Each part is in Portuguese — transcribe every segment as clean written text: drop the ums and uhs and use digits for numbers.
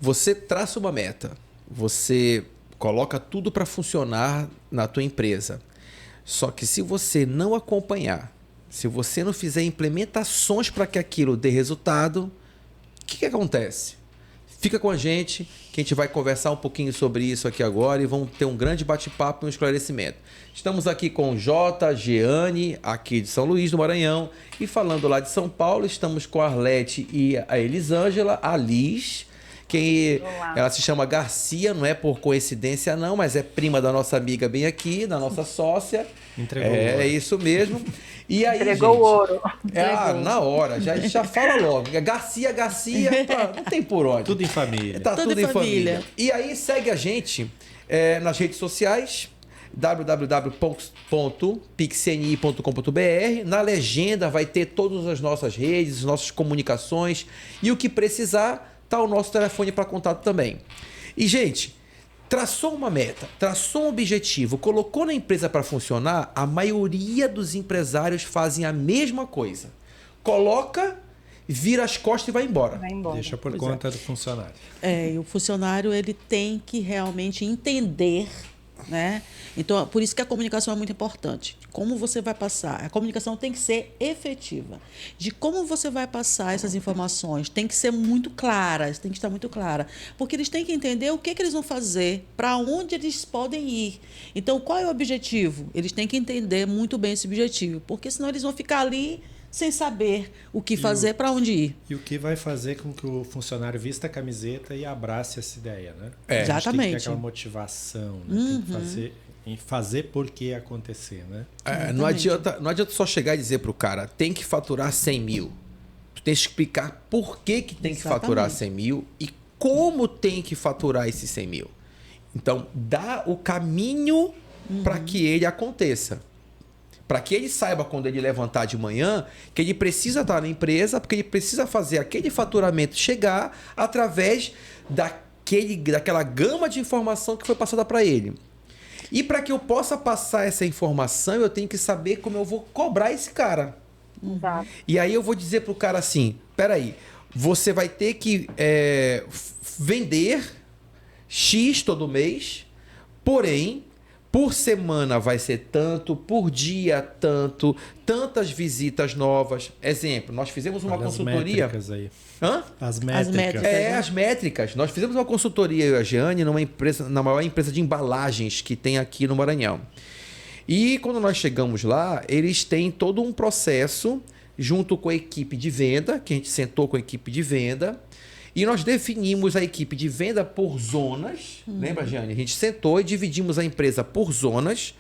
você traça uma meta, você coloca tudo para funcionar na tua empresa. Só que se você não acompanhar, se você não fizer implementações para que aquilo dê resultado, o que acontece? Fica com a gente, que a gente vai conversar um pouquinho sobre isso aqui agora e vamos ter um grande bate-papo e um esclarecimento. Estamos aqui com o Jota, Jeane, aqui de São Luís do Maranhão, e falando lá de São Paulo, estamos com a Arlete e a Elisângela, a Liz, que ela se chama Garcia, não é por coincidência não, mas é prima da nossa amiga bem aqui, da nossa sócia. Entregou o ouro. É isso mesmo. E aí, Entregou o ouro. Na hora, a gente já fala logo. Garcia, não tem por onde. Tudo em família. Tá tudo em família. E aí segue a gente nas redes sociais, www.pixni.com.br. Na legenda vai ter todas as nossas redes, as nossas comunicações e o que precisar, tá o nosso telefone para contato também. E, gente, traçou uma meta, traçou um objetivo, colocou na empresa para funcionar, a maioria dos empresários fazem a mesma coisa. Coloca, vira as costas e vai embora. Deixa por conta do funcionário. E o funcionário ele tem que realmente entender, né? Então, por isso que a comunicação é muito importante. Como você vai passar? A comunicação tem que ser efetiva. De como você vai passar essas informações tem que ser muito clara, tem que estar muito clara. Porque eles têm que entender o que eles vão fazer, para onde eles podem ir. Então, qual é o objetivo? Eles têm que entender muito bem esse objetivo, porque senão eles vão ficar ali sem saber o que fazer, para onde ir. E o que vai fazer com que o funcionário vista a camiseta e abrace essa ideia, né? Exatamente. A gente tem que ter aquela motivação, né? Tem que fazer por que acontecer, né? Não adianta só chegar e dizer pro cara, tem que faturar 100 mil. Tu tem que explicar por que tem que faturar 100 mil e como tem que faturar esses 100 mil. Então, dá o caminho para que ele aconteça. Para que ele saiba, quando ele levantar de manhã, que ele precisa estar na empresa, porque ele precisa fazer aquele faturamento chegar através daquela gama de informação que foi passada para ele. E para que eu possa passar essa informação, eu tenho que saber como eu vou cobrar esse cara. E aí eu vou dizer para o cara assim, peraí, você vai ter que vender X todo mês, porém, por semana vai ser tanto, por dia tanto, tantas visitas novas. Exemplo, nós fizemos uma consultoria... As métricas aí. Hã? As métricas. As métricas. Nós fizemos uma consultoria, eu e a Jeane, na maior empresa de embalagens que tem aqui no Maranhão. E quando nós chegamos lá, eles têm todo um processo junto com a equipe de venda, que a gente sentou com a equipe de venda, e nós definimos a equipe de venda por zonas. Lembra, Jeane? A gente sentou e dividimos a empresa por zonas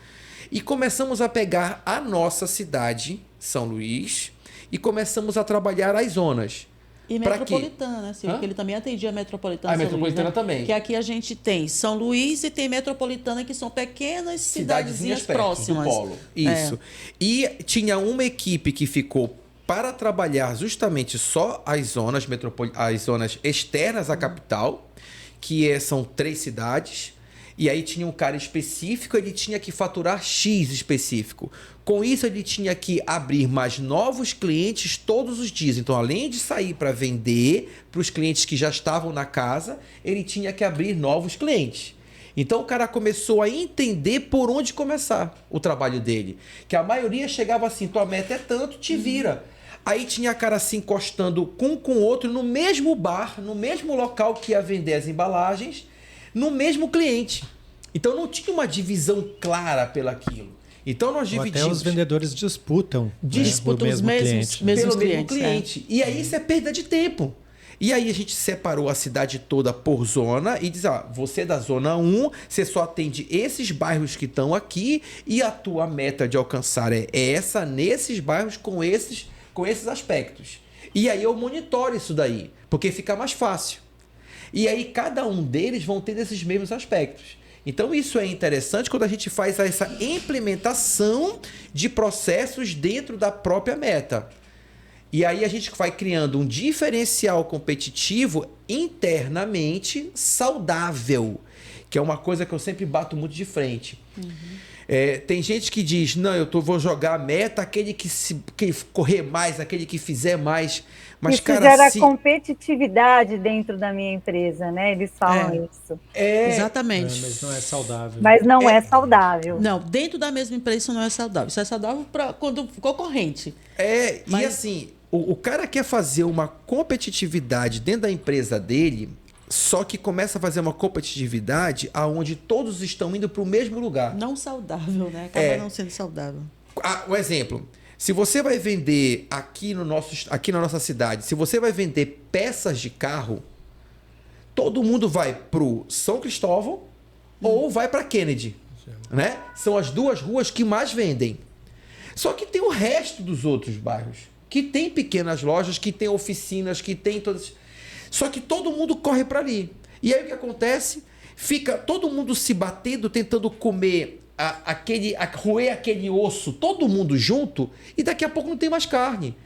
e começamos a pegar a nossa cidade, São Luís, e começamos a trabalhar as zonas. E metropolitana, assim, porque ele também atendia a metropolitana. A metropolitana Luís, né? Também. Que aqui a gente tem São Luís e tem metropolitana, que são pequenas cidadezinhas próximas. Do polo. Isso. E tinha uma equipe que ficou para trabalhar justamente só as zonas externas à capital, que são 3 cidades, e aí tinha um cara específico, ele tinha que faturar X específico. Com isso, ele tinha que abrir mais novos clientes todos os dias. Então, além de sair para vender para os clientes que já estavam na casa, ele tinha que abrir novos clientes. Então, o cara começou a entender por onde começar o trabalho dele. Que a maioria chegava assim, tua meta é tanto, te vira. Aí tinha cara se encostando com o outro no mesmo bar, no mesmo local que ia vender as embalagens, no mesmo cliente. Então não tinha uma divisão clara pelaquilo. Então nós dividimos. Até os vendedores disputam os mesmos cliente. E aí isso é perda de tempo. E aí a gente separou a cidade toda por zona e diz, você é da zona 1, você só atende esses bairros que estão aqui e a tua meta de alcançar é essa, nesses bairros com esses aspectos. E aí eu monitoro isso daí, porque fica mais fácil. E aí cada um deles vão ter esses mesmos aspectos. Então isso é interessante quando a gente faz essa implementação de processos dentro da própria meta. E aí a gente vai criando um diferencial competitivo internamente saudável, que é uma coisa que eu sempre bato muito de frente. Tem gente que diz, não, vou jogar a meta, aquele que correr mais, aquele que fizer mais. Mas, que fizer a competitividade dentro da minha empresa, né? Eles falam isso. Exatamente. Mas não é saudável. Mas não é saudável. Não, dentro da mesma empresa isso não é saudável. Isso é saudável para quando concorrente. E assim, o cara quer fazer uma competitividade dentro da empresa dele, só que começa a fazer uma competitividade aonde todos estão indo para o mesmo lugar. Não saudável, né? Acaba não sendo saudável. Um exemplo. Se você vai vender aqui na nossa cidade, se você vai vender peças de carro, todo mundo vai pro São Cristóvão ou vai para Kennedy, né? São as duas ruas que mais vendem. Só que tem o resto dos outros bairros, que tem pequenas lojas, que tem oficinas, que tem todas. Só que todo mundo corre para ali. E aí o que acontece? Fica todo mundo se batendo, tentando comer roer aquele osso, todo mundo junto, e daqui a pouco não tem mais carne.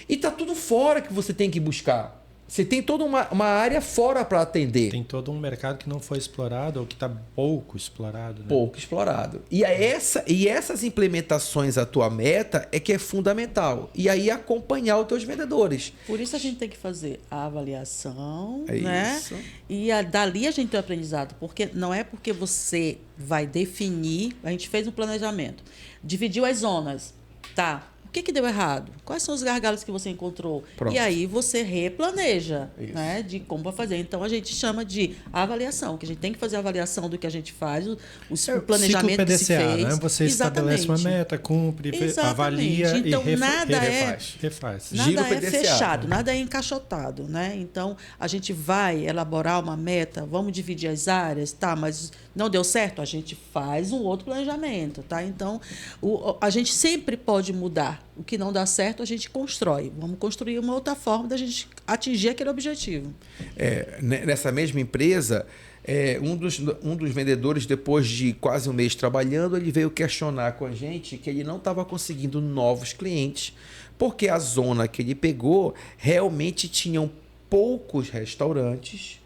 E tá tudo fora que você tem que buscar. Você tem toda uma área fora para atender. Tem todo um mercado que não foi explorado ou que está pouco explorado. Né? Pouco explorado. E essas implementações à tua meta é que é fundamental. E aí acompanhar os teus vendedores. Por isso a gente tem que fazer a avaliação, É né? isso. E dali a gente tem o aprendizado. Porque não é porque você vai definir... A gente fez um planejamento. Dividiu as zonas. Tá. O que deu errado? Quais são os gargalos que você encontrou? Pronto. E aí você replaneja, Isso. né, de como vai fazer. Então, a gente chama de avaliação, que a gente tem que fazer a avaliação do que a gente faz, o planejamento ciclo PDCA, que se fez. né? Você estabelece uma meta, cumpre, avalia então, e nada refaz. Nada Giro é PDCA. fechado, nada é encaixotado, né? Então, a gente vai elaborar uma meta, vamos dividir as áreas, tá? Mas não deu certo? A gente faz um outro planejamento, tá? Então, a gente sempre pode mudar. O que não dá certo, a gente constrói. Vamos construir uma outra forma da gente atingir aquele objetivo. Nessa mesma empresa, um dos vendedores, depois de quase um mês trabalhando, ele veio questionar com a gente que ele não estava conseguindo novos clientes, porque a zona que ele pegou realmente tinham poucos restaurantes,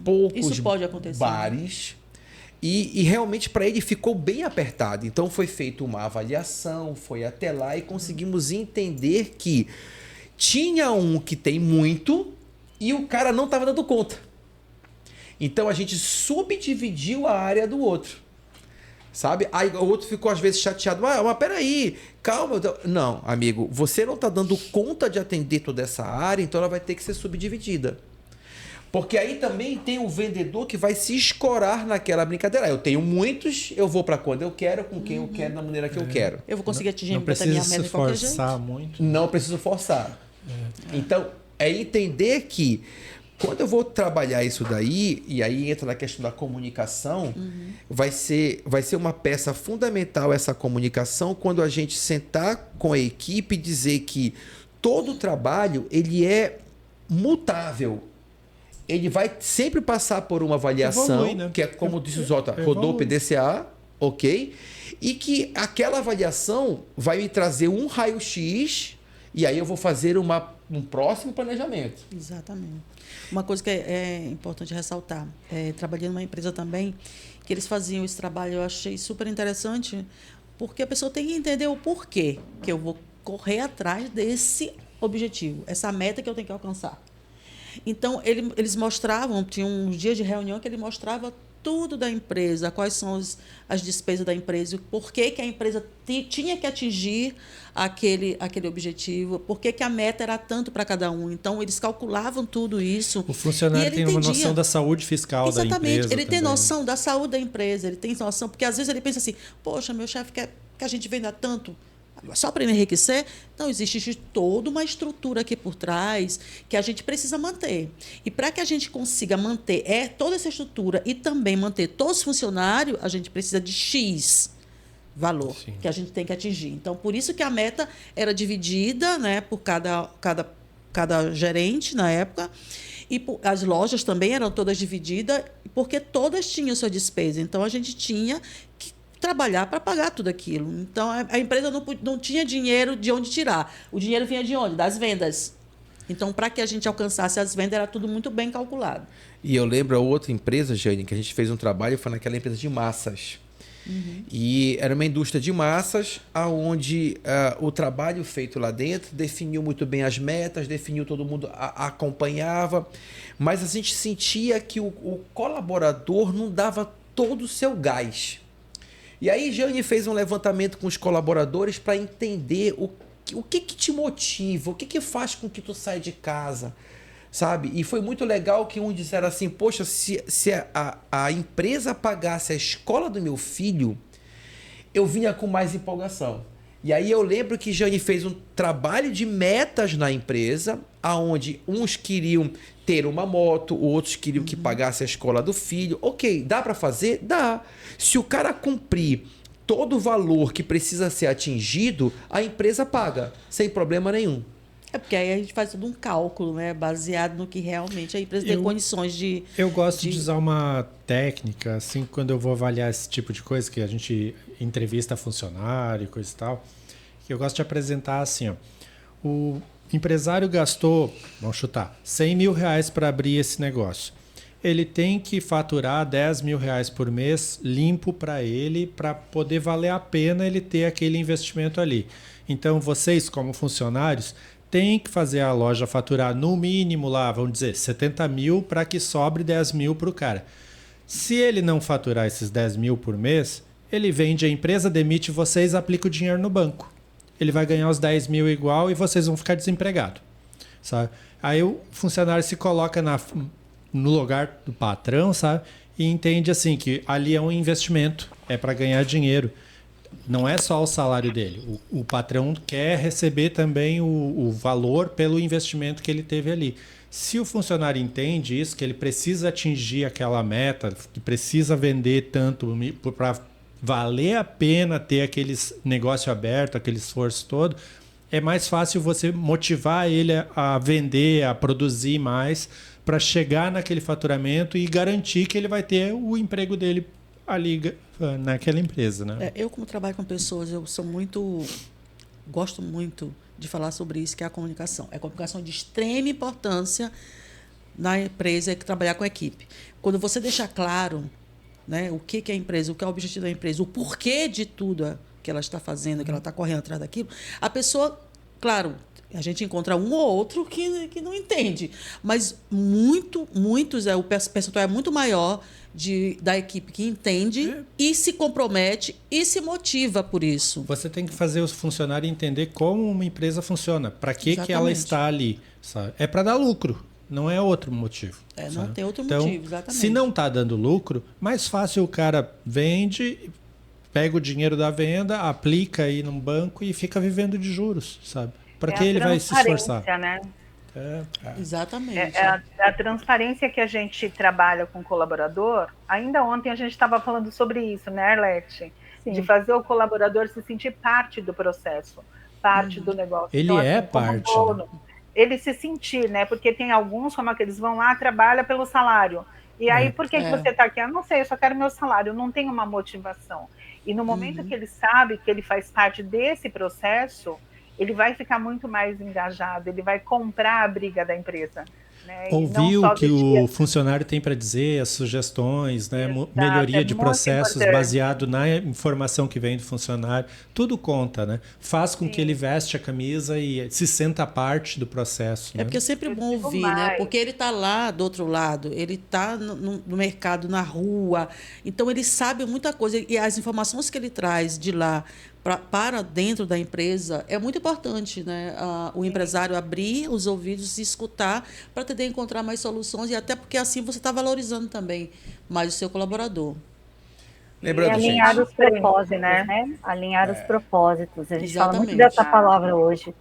poucos Isso pode acontecer, bares. E realmente para ele ficou bem apertado. Então foi feita uma avaliação, foi até lá e conseguimos entender que tinha um que tem muito e o cara não estava dando conta. Então a gente subdividiu a área do outro. Sabe? Aí o outro ficou às vezes chateado. Mas peraí, calma. Não, amigo, você não está dando conta de atender toda essa área, então ela vai ter que ser subdividida. Porque aí também tem o vendedor que vai se escorar naquela brincadeira. Eu tenho muitos, eu vou para quando eu quero, com quem eu quero, da maneira que eu quero. Eu vou conseguir atingir não a precisa minha meta se de qualquer jeito. forçar muito. Não preciso forçar. Então, é entender que quando eu vou trabalhar isso daí, e aí entra na questão da comunicação, vai ser uma peça fundamental essa comunicação quando a gente sentar com a equipe e dizer que todo o trabalho ele é mutável. Ele vai sempre passar por uma avaliação, Evolui, né? que é como disse o Zota, rodou o PDCA, ok? E que aquela avaliação vai me trazer um raio-x e aí eu vou fazer um próximo planejamento. Exatamente. Uma coisa que é importante ressaltar, trabalhei numa empresa também, que eles faziam esse trabalho, eu achei super interessante, porque a pessoa tem que entender o porquê que eu vou correr atrás desse objetivo, essa meta que eu tenho que alcançar. Então, eles mostravam, tinha uns dias de reunião que ele mostrava tudo da empresa, quais são as despesas da empresa, por que a empresa tinha que atingir aquele objetivo, por que a meta era tanto para cada um. Então, eles calculavam tudo isso. O funcionário tem uma noção da saúde fiscal da empresa. Exatamente, ele tem também. noção da saúde da empresa, ele tem noção, porque às vezes ele pensa assim, poxa, meu chefe quer que a gente venda tanto, só para me enriquecer. Não, existe toda uma estrutura aqui por trás que a gente precisa manter. E para que a gente consiga manter toda essa estrutura e também manter todos os funcionários, a gente precisa de X valor. Sim. Que a gente tem que atingir. Então, por isso que a meta era dividida, né, por cada gerente na época. E as lojas também eram todas divididas, porque todas tinham sua despesa. Então, a gente tinha que trabalhar para pagar tudo aquilo. Então, a empresa não tinha dinheiro de onde tirar. O dinheiro vinha de onde? Das vendas. Então, para que a gente alcançasse as vendas, era tudo muito bem calculado. E eu lembro a outra empresa, Jane, que a gente fez um trabalho, foi naquela empresa de massas. E era uma indústria de massas, onde o trabalho feito lá dentro definiu muito bem as metas, definiu, todo mundo acompanhava, mas a gente sentia que o colaborador não dava todo o seu gás. E aí Jane fez um levantamento com os colaboradores para entender o que te motiva, o que faz com que tu saia de casa, sabe? E foi muito legal que um disseram assim, poxa, se a empresa pagasse a escola do meu filho, eu vinha com mais empolgação. E aí eu lembro que Jane fez um trabalho de metas na empresa, aonde uns queriam ter uma moto, outros queriam que pagasse a escola do filho. Ok, dá para fazer? Dá. Se o cara cumprir todo o valor que precisa ser atingido, a empresa paga, sem problema nenhum. É porque aí a gente faz todo um cálculo, né? Baseado no que realmente a empresa tem condições de... Eu gosto de usar uma técnica, assim, quando eu vou avaliar esse tipo de coisa, que a gente entrevista funcionário e coisa e tal, que eu gosto de apresentar assim, ó. O empresário gastou, vamos chutar, 100 mil reais para abrir esse negócio. Ele tem que faturar 10 mil reais por mês limpo para ele, para poder valer a pena ele ter aquele investimento ali. Então, vocês, como funcionários, têm que fazer a loja faturar no mínimo lá, vamos dizer, 70 mil para que sobre 10 mil para o cara. Se ele não faturar esses 10 mil por mês, ele vende a empresa, demite vocês, aplica o dinheiro no banco. Ele vai ganhar os 10 mil igual e vocês vão ficar desempregados. Sabe? Aí o funcionário se coloca no lugar do patrão, sabe? E entende assim que ali é um investimento, é para ganhar dinheiro. Não é só o salário dele. O patrão quer receber também o valor pelo investimento que ele teve ali. Se o funcionário entende isso, que ele precisa atingir aquela meta, que precisa vender tanto para valer a pena ter aquele negócio aberto, aquele esforço todo, é mais fácil você motivar ele a vender, a produzir mais, para chegar naquele faturamento e garantir que ele vai ter o emprego dele ali naquela empresa, né? Eu, como trabalho com pessoas, gosto muito de falar sobre isso, que é a comunicação. É a comunicação de extrema importância na empresa, que trabalhar com a equipe. Quando você deixar claro, né, o que é a empresa, o que é o objetivo da empresa, o porquê de tudo que ela está fazendo, que ela está correndo atrás daquilo, a pessoa, claro, a gente encontra um ou outro que não entende, mas muitos, o percentual é muito maior da equipe que entende e se compromete e se motiva por isso. Você tem que fazer os funcionários entender como uma empresa funciona, para que ela está ali. Sabe? É para dar lucro, não é outro motivo. Não tem outro então, motivo, exatamente. Se não está dando lucro, mais fácil o cara vende, pega o dinheiro da venda, aplica aí num banco e fica vivendo de juros, sabe? Para que ele vai se esforçar? Né? Exatamente. A transparência que a gente trabalha com o colaborador. Ainda ontem a gente estava falando sobre isso, né, Arlete? Sim. De fazer o colaborador se sentir parte do processo, parte do negócio. Ele então, é parte. Dono, ele se sentir, né? Porque tem alguns, como aqueles vão lá, trabalha pelo salário. E aí, por que você está aqui? Eu não sei, eu só quero meu salário, eu não tenho uma motivação. E no momento que ele sabe que ele faz parte desse processo, ele vai ficar muito mais engajado, ele vai comprar a briga da empresa. Né? Ouvir o que o funcionário tem para dizer, as sugestões, né? Melhoria de processos baseado na informação que vem do funcionário, tudo conta, né? Faz com que ele veste a camisa e se sinta parte do processo. Porque é sempre bom ouvir, né? Porque ele está lá do outro lado, ele está no mercado, na rua, então ele sabe muita coisa e as informações que ele traz de lá para dentro da empresa é muito importante, né? O empresário abrir os ouvidos e escutar para tentar encontrar mais soluções e até porque assim você está valorizando também mais o seu colaborador. Lembrando, e alinhar os propósitos, né? Alinhar os propósitos. A gente fala muito dessa palavra hoje.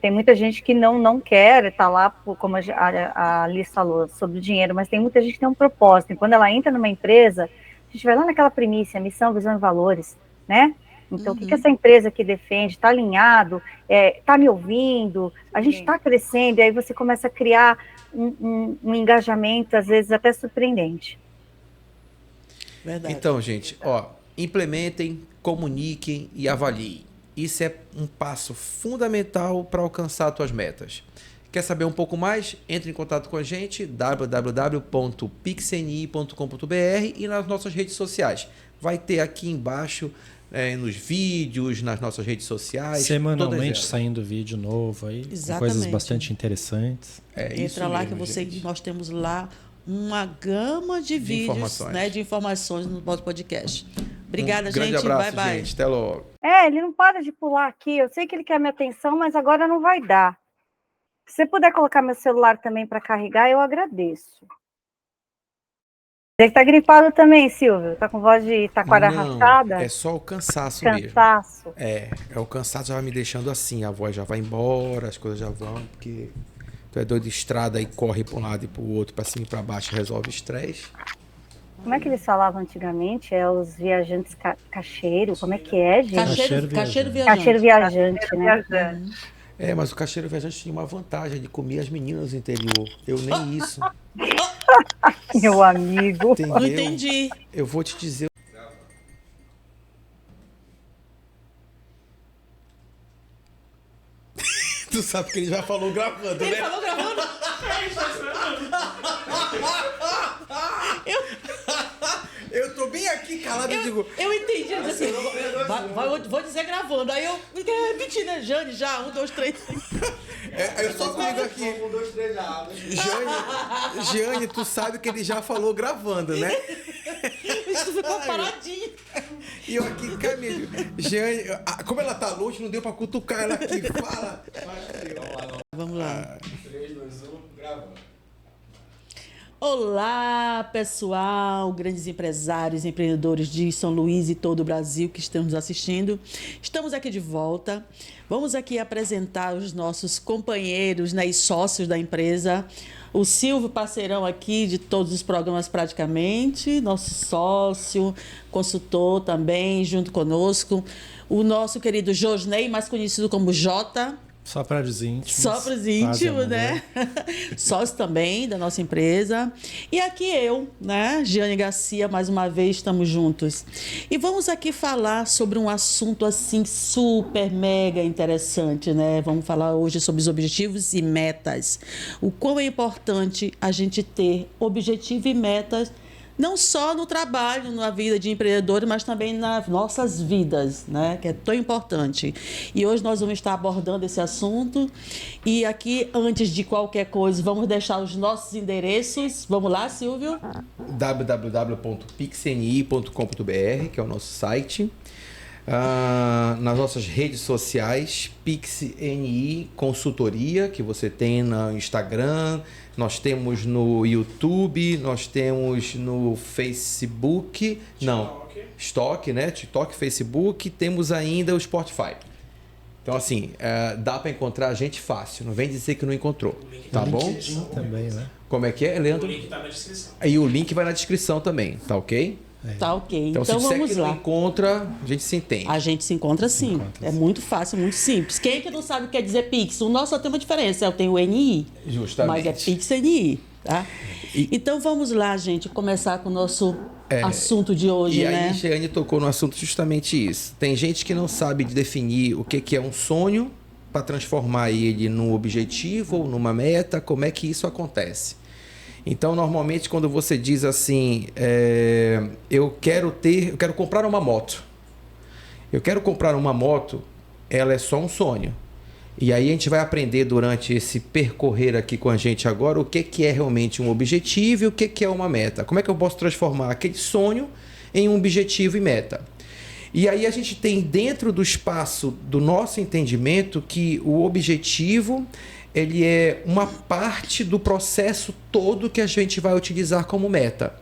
Tem muita gente que não quer estar lá, como a Liz falou, sobre o dinheiro, mas tem muita gente que tem um propósito. E quando ela entra numa empresa, a gente vai lá naquela premissa, missão, visão e valores, né? Então, o que essa empresa que defende? Está alinhado? Está me ouvindo? A gente está crescendo, e aí você começa a criar um engajamento, às vezes, até surpreendente. Verdade. Então, gente, implementem, comuniquem e avaliem. Isso é um passo fundamental para alcançar as tuas metas. Quer saber um pouco mais? Entre em contato com a gente, www.pixni.com.br e nas nossas redes sociais. vai ter aqui embaixo, nos vídeos, nas nossas redes sociais. Semanalmente saindo vídeo novo aí, com coisas bastante interessantes. Entra lá que nós temos lá uma gama de vídeos, né, de informações no nosso podcast. Obrigada, gente. Grande abraço, bye, bye. gente. Até logo. Ele não para de pular aqui. Eu sei que ele quer minha atenção, mas agora não vai dar. Se você puder colocar meu celular também para carregar, eu agradeço. Você tá gripado também, Silvio? Tá com voz de taquara rachada? É só o cansaço mesmo. É o cansaço já vai me deixando assim, a voz já vai embora, as coisas já vão, porque tu é doido de estrada e corre para um lado e para o outro, para cima e para baixo, resolve estresse. Como é que eles falavam antigamente? Os viajantes cacheiro, como é que é, gente? Cacheiro viajante. Cacheiro viajante, né? Mas o cacheiro viajante tinha uma vantagem de comer as meninas do interior. Eu nem isso. Meu amigo. Entendeu? Não entendi. Eu vou te dizer. Tu sabe que ele já falou gravando, né? Ele falou gravando? Eu tô bem aqui calado e digo... Eu entendi. Ele disse assim, vou dizer gravando. Aí eu repeti, né? Jane, já, 1, 2, 3. Eu só comigo aqui. 1, 2, 3 já. Jane, tu sabe que ele já falou gravando, né? Isso ficou paradinho. E eu aqui, Camilo. Jane, como ela tá longe, não deu pra cutucar ela aqui. Fala. Vamos lá. 3, 2, 1, gravando. Olá, pessoal, grandes empresários, empreendedores de São Luís e todo o Brasil que estão nos assistindo. Estamos aqui de volta. Vamos aqui apresentar os nossos companheiros, né, e sócios da empresa. O Silvio, parceirão aqui de todos os programas praticamente, nosso sócio, consultor também, junto conosco. O nosso querido Josney, mais conhecido como Jota. Só para os íntimos. Só para os íntimos, né? Sócio também da nossa empresa. E aqui eu, né? Giane Garcia, mais uma vez estamos juntos. E vamos aqui falar sobre um assunto assim super, mega interessante, né? Vamos falar hoje sobre os objetivos e metas. O quão é importante a gente ter objetivo e metas, não só no trabalho, na vida de empreendedor, mas também nas nossas vidas, né? Que é tão importante. E hoje nós vamos estar abordando esse assunto. E aqui, antes de qualquer coisa, vamos deixar os nossos endereços. Vamos lá, Silvio? www.pixni.com.br, que é o nosso site. Nas nossas redes sociais, PixNI Consultoria, que você tem no Instagram, nós temos no YouTube, nós temos no Facebook, TikTok, né? TikTok, Facebook, temos ainda o Spotify. Então, assim, dá para encontrar a gente fácil, não vem dizer que não encontrou, tá bom? Também, né? Como é que é, Leandro? O link tá na descrição. E o link vai na descrição também, tá ok? Tá ok. Então se vamos que lá. Não encontra, a gente se entende. A gente se encontra sim. É muito fácil, muito simples. Quem é que não sabe o que quer dizer Pix? O nosso só tem uma diferença. Eu tenho o NI. Justamente. Mas é Pix NI, tá? Então vamos lá, gente, começar com o nosso assunto de hoje, e né? E aí a Giane tocou no assunto justamente isso. Tem gente que não sabe definir o que é um sonho para transformar ele num objetivo ou numa meta. Como é que isso acontece? Então, normalmente, quando você diz assim, eu quero comprar uma moto. Eu quero comprar uma moto, ela é só um sonho. E aí a gente vai aprender durante esse percorrer aqui com a gente agora o que é realmente um objetivo e o que é uma meta. Como é que eu posso transformar aquele sonho em um objetivo e meta? E aí a gente tem dentro do espaço do nosso entendimento que o objetivo ele é uma parte do processo todo que a gente vai utilizar como meta.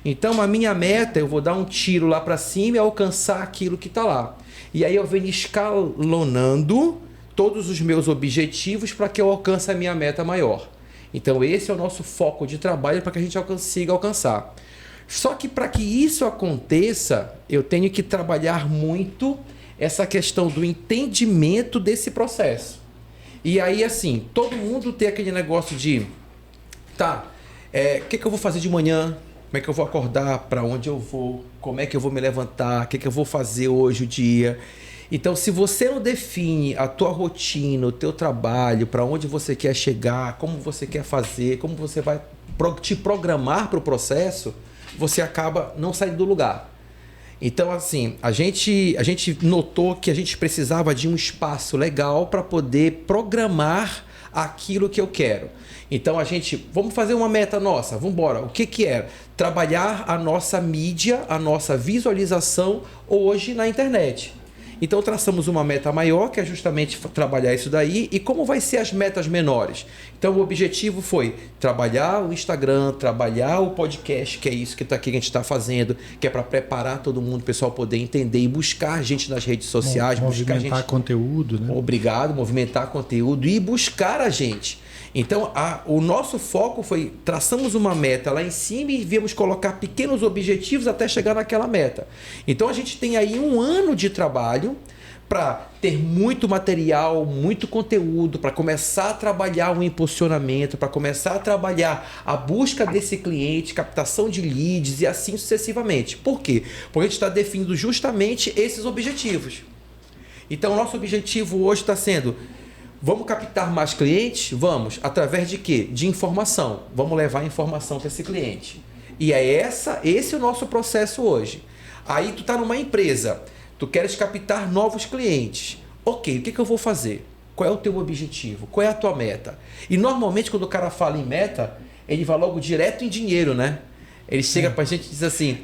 Então, a minha meta, eu vou dar um tiro lá para cima e alcançar aquilo que está lá. E aí eu venho escalonando todos os meus objetivos para que eu alcance a minha meta maior. Então, esse é o nosso foco de trabalho para que a gente consiga alcançar. Só que para que isso aconteça, eu tenho que trabalhar muito essa questão do entendimento desse processo. E aí, assim, todo mundo tem aquele negócio de... Tá, o que eu vou fazer de manhã? Como é que eu vou acordar? Para onde eu vou? Como é que eu vou me levantar? O que eu vou fazer hoje o dia? Então, se você não define a tua rotina, o teu trabalho, para onde você quer chegar, como você quer fazer, como você vai te programar para o processo, você acaba não saindo do lugar. Então, assim, a gente notou que a gente precisava de um espaço legal para poder programar aquilo que eu quero. Então, vamos fazer uma meta nossa, vamos embora. O que é? Trabalhar a nossa mídia, a nossa visualização hoje na internet. Então, traçamos uma meta maior, que é justamente trabalhar isso daí. E como vai ser as metas menores? Então, o objetivo foi trabalhar o Instagram, trabalhar o podcast, que é isso que tá aqui que a gente está fazendo, que é para preparar todo mundo, o pessoal poder entender e buscar a gente nas redes sociais. Movimentar conteúdo, né? Obrigado, movimentar conteúdo e buscar a gente. Então, o nosso foco foi, traçamos uma meta lá em cima e viemos colocar pequenos objetivos até chegar naquela meta. Então, a gente tem aí 1 ano de trabalho para ter muito material, muito conteúdo, para começar a trabalhar o impulsionamento, para começar a trabalhar a busca desse cliente, captação de leads e assim sucessivamente. Por quê? Porque a gente está definindo justamente esses objetivos. Então, o nosso objetivo hoje está sendo... Vamos captar mais clientes? Vamos. Através de quê? De informação. Vamos levar informação para esse cliente. E é esse é o nosso processo hoje. Aí tu está numa empresa, tu queres captar novos clientes. Ok, o que eu vou fazer? Qual é o teu objetivo? Qual é a tua meta? E normalmente quando o cara fala em meta, ele vai logo direto em dinheiro, né? Ele chega para a gente e diz assim...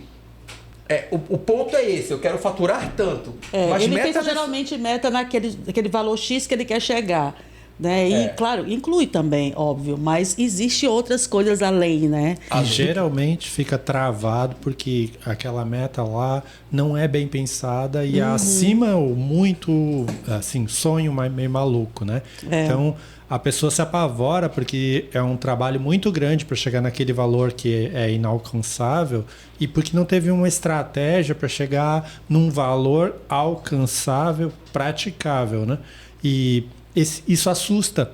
o ponto é esse, eu quero faturar tanto. Mas ele pensa geralmente meta naquele valor X que ele quer chegar. Né? E, claro, inclui também, óbvio, mas existe outras coisas além, né? E geralmente fica travado porque aquela meta lá não é bem pensada e acima ou muito, assim, sonho meio maluco, né? Então... A pessoa se apavora porque é um trabalho muito grande para chegar naquele valor que é inalcançável e porque não teve uma estratégia para chegar num valor alcançável, praticável, né? E isso assusta.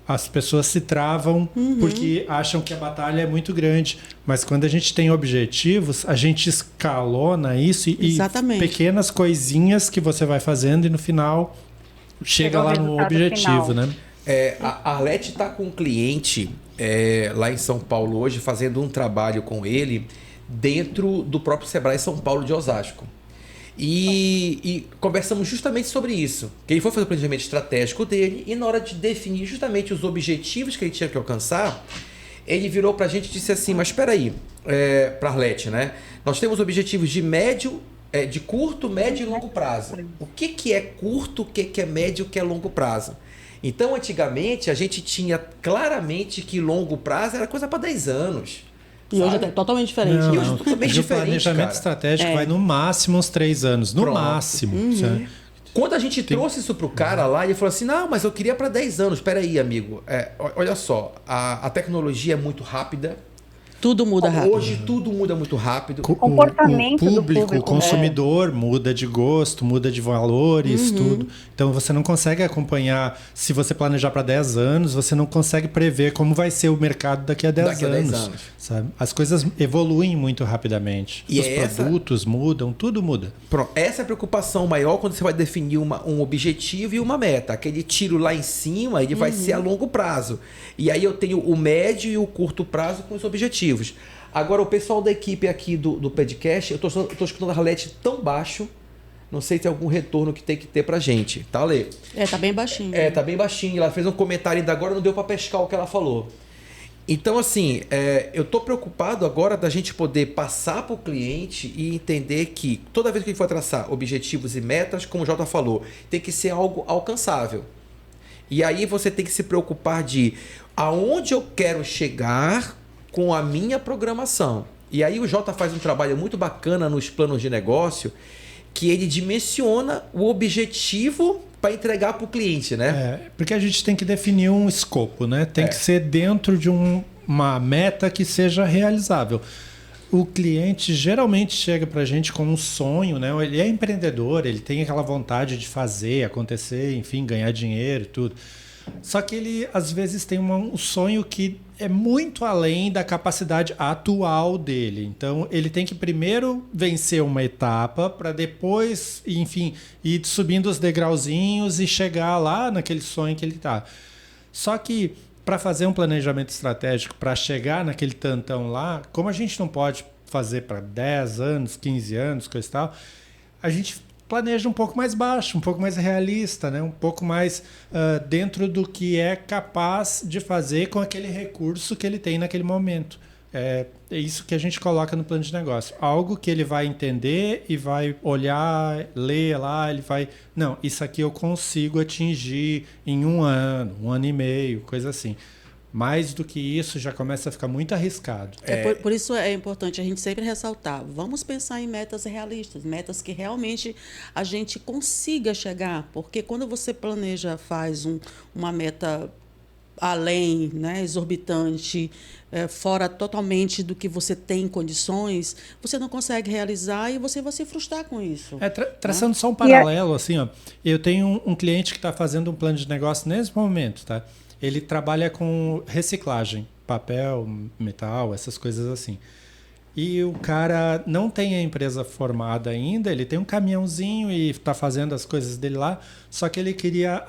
As pessoas se travam porque acham que a batalha é muito grande. Mas quando a gente tem objetivos, a gente escalona isso e pequenas coisinhas que você vai fazendo e no final chega lá no objetivo, né? A Arlete está com um cliente lá em São Paulo hoje, fazendo um trabalho com ele dentro do próprio Sebrae São Paulo de Osasco. E conversamos justamente sobre isso. Que ele foi fazer o planejamento estratégico dele e na hora de definir justamente os objetivos que ele tinha que alcançar, ele virou para a gente e disse assim, mas espera aí, para a Arlete, né? Nós temos objetivos de de curto, médio e longo prazo. O que é curto, o que é médio, o que é longo prazo? Então, antigamente, a gente tinha claramente que longo prazo era coisa para 10 anos. E hoje é totalmente diferente. Não, e hoje é totalmente diferente. O planejamento estratégico vai no máximo uns 3 anos. No máximo. Quando a gente trouxe isso para o cara lá, ele falou assim, não, mas eu queria para 10 anos. Espera aí, amigo. Olha só, a tecnologia é muito rápida. Tudo muda rápido. Hoje tudo muda muito rápido. O comportamento do público. O consumidor muda de gosto, muda de valores, tudo. Então você não consegue acompanhar, se você planejar para 10 anos, você não consegue prever como vai ser o mercado daqui a 10 anos. Sabe? As coisas evoluem muito rapidamente. E os produtos mudam, tudo muda. Pronto, essa é a preocupação maior quando você vai definir um objetivo e uma meta. Aquele tiro lá em cima, ele vai ser a longo prazo. E aí eu tenho o médio e o curto prazo com os objetivos. Agora, o pessoal da equipe aqui do podcast, eu tô escutando a Arlete tão baixo, não sei se tem algum retorno que tem que ter pra gente, tá, Lê? Tá bem baixinho. Tá bem baixinho. Ela fez um comentário ainda agora, não deu pra pescar o que ela falou. Então, assim, eu tô preocupado agora da gente poder passar pro cliente e entender que toda vez que a gente for traçar objetivos e metas, como o Jota falou, tem que ser algo alcançável. E aí você tem que se preocupar de aonde eu quero chegar com a minha programação. E aí o Jota faz um trabalho muito bacana nos planos de negócio, que ele dimensiona o objetivo para entregar para o cliente, né? Porque a gente tem que definir um escopo, né? Tem que ser dentro de uma meta que seja realizável. O cliente geralmente chega para a gente com um sonho, né? Ele é empreendedor, ele tem aquela vontade de fazer, acontecer, enfim, ganhar dinheiro e tudo. Só que ele, às vezes, tem um sonho que é muito além da capacidade atual dele. Então, ele tem que primeiro vencer uma etapa para depois, enfim, ir subindo os degrauzinhos e chegar lá naquele sonho que ele está. Só que para fazer um planejamento estratégico, para chegar naquele tantão lá, como a gente não pode fazer para 10 anos, 15 anos, coisa e tal, a gente planeja um pouco mais baixo, um pouco mais realista, né? Um pouco mais dentro do que é capaz de fazer com aquele recurso que ele tem naquele momento. É isso que a gente coloca no plano de negócio. Algo que ele vai entender e vai olhar, ler lá, ele vai... Não, isso aqui eu consigo atingir em um ano e meio, coisa assim. Mais do que isso, já começa a ficar muito arriscado. Por isso é importante a gente sempre ressaltar. Vamos pensar em metas realistas, metas que realmente a gente consiga chegar. Porque quando você planeja, faz uma meta além, né, exorbitante, fora totalmente do que você tem condições, você não consegue realizar e você vai se frustrar com isso. Traçando só um paralelo, assim, ó, eu tenho um cliente que está fazendo um plano de negócio nesse momento, tá? Ele trabalha com reciclagem, papel, metal, essas coisas assim. E o cara não tem a empresa formada ainda, ele tem um caminhãozinho e está fazendo as coisas dele lá, só que ele queria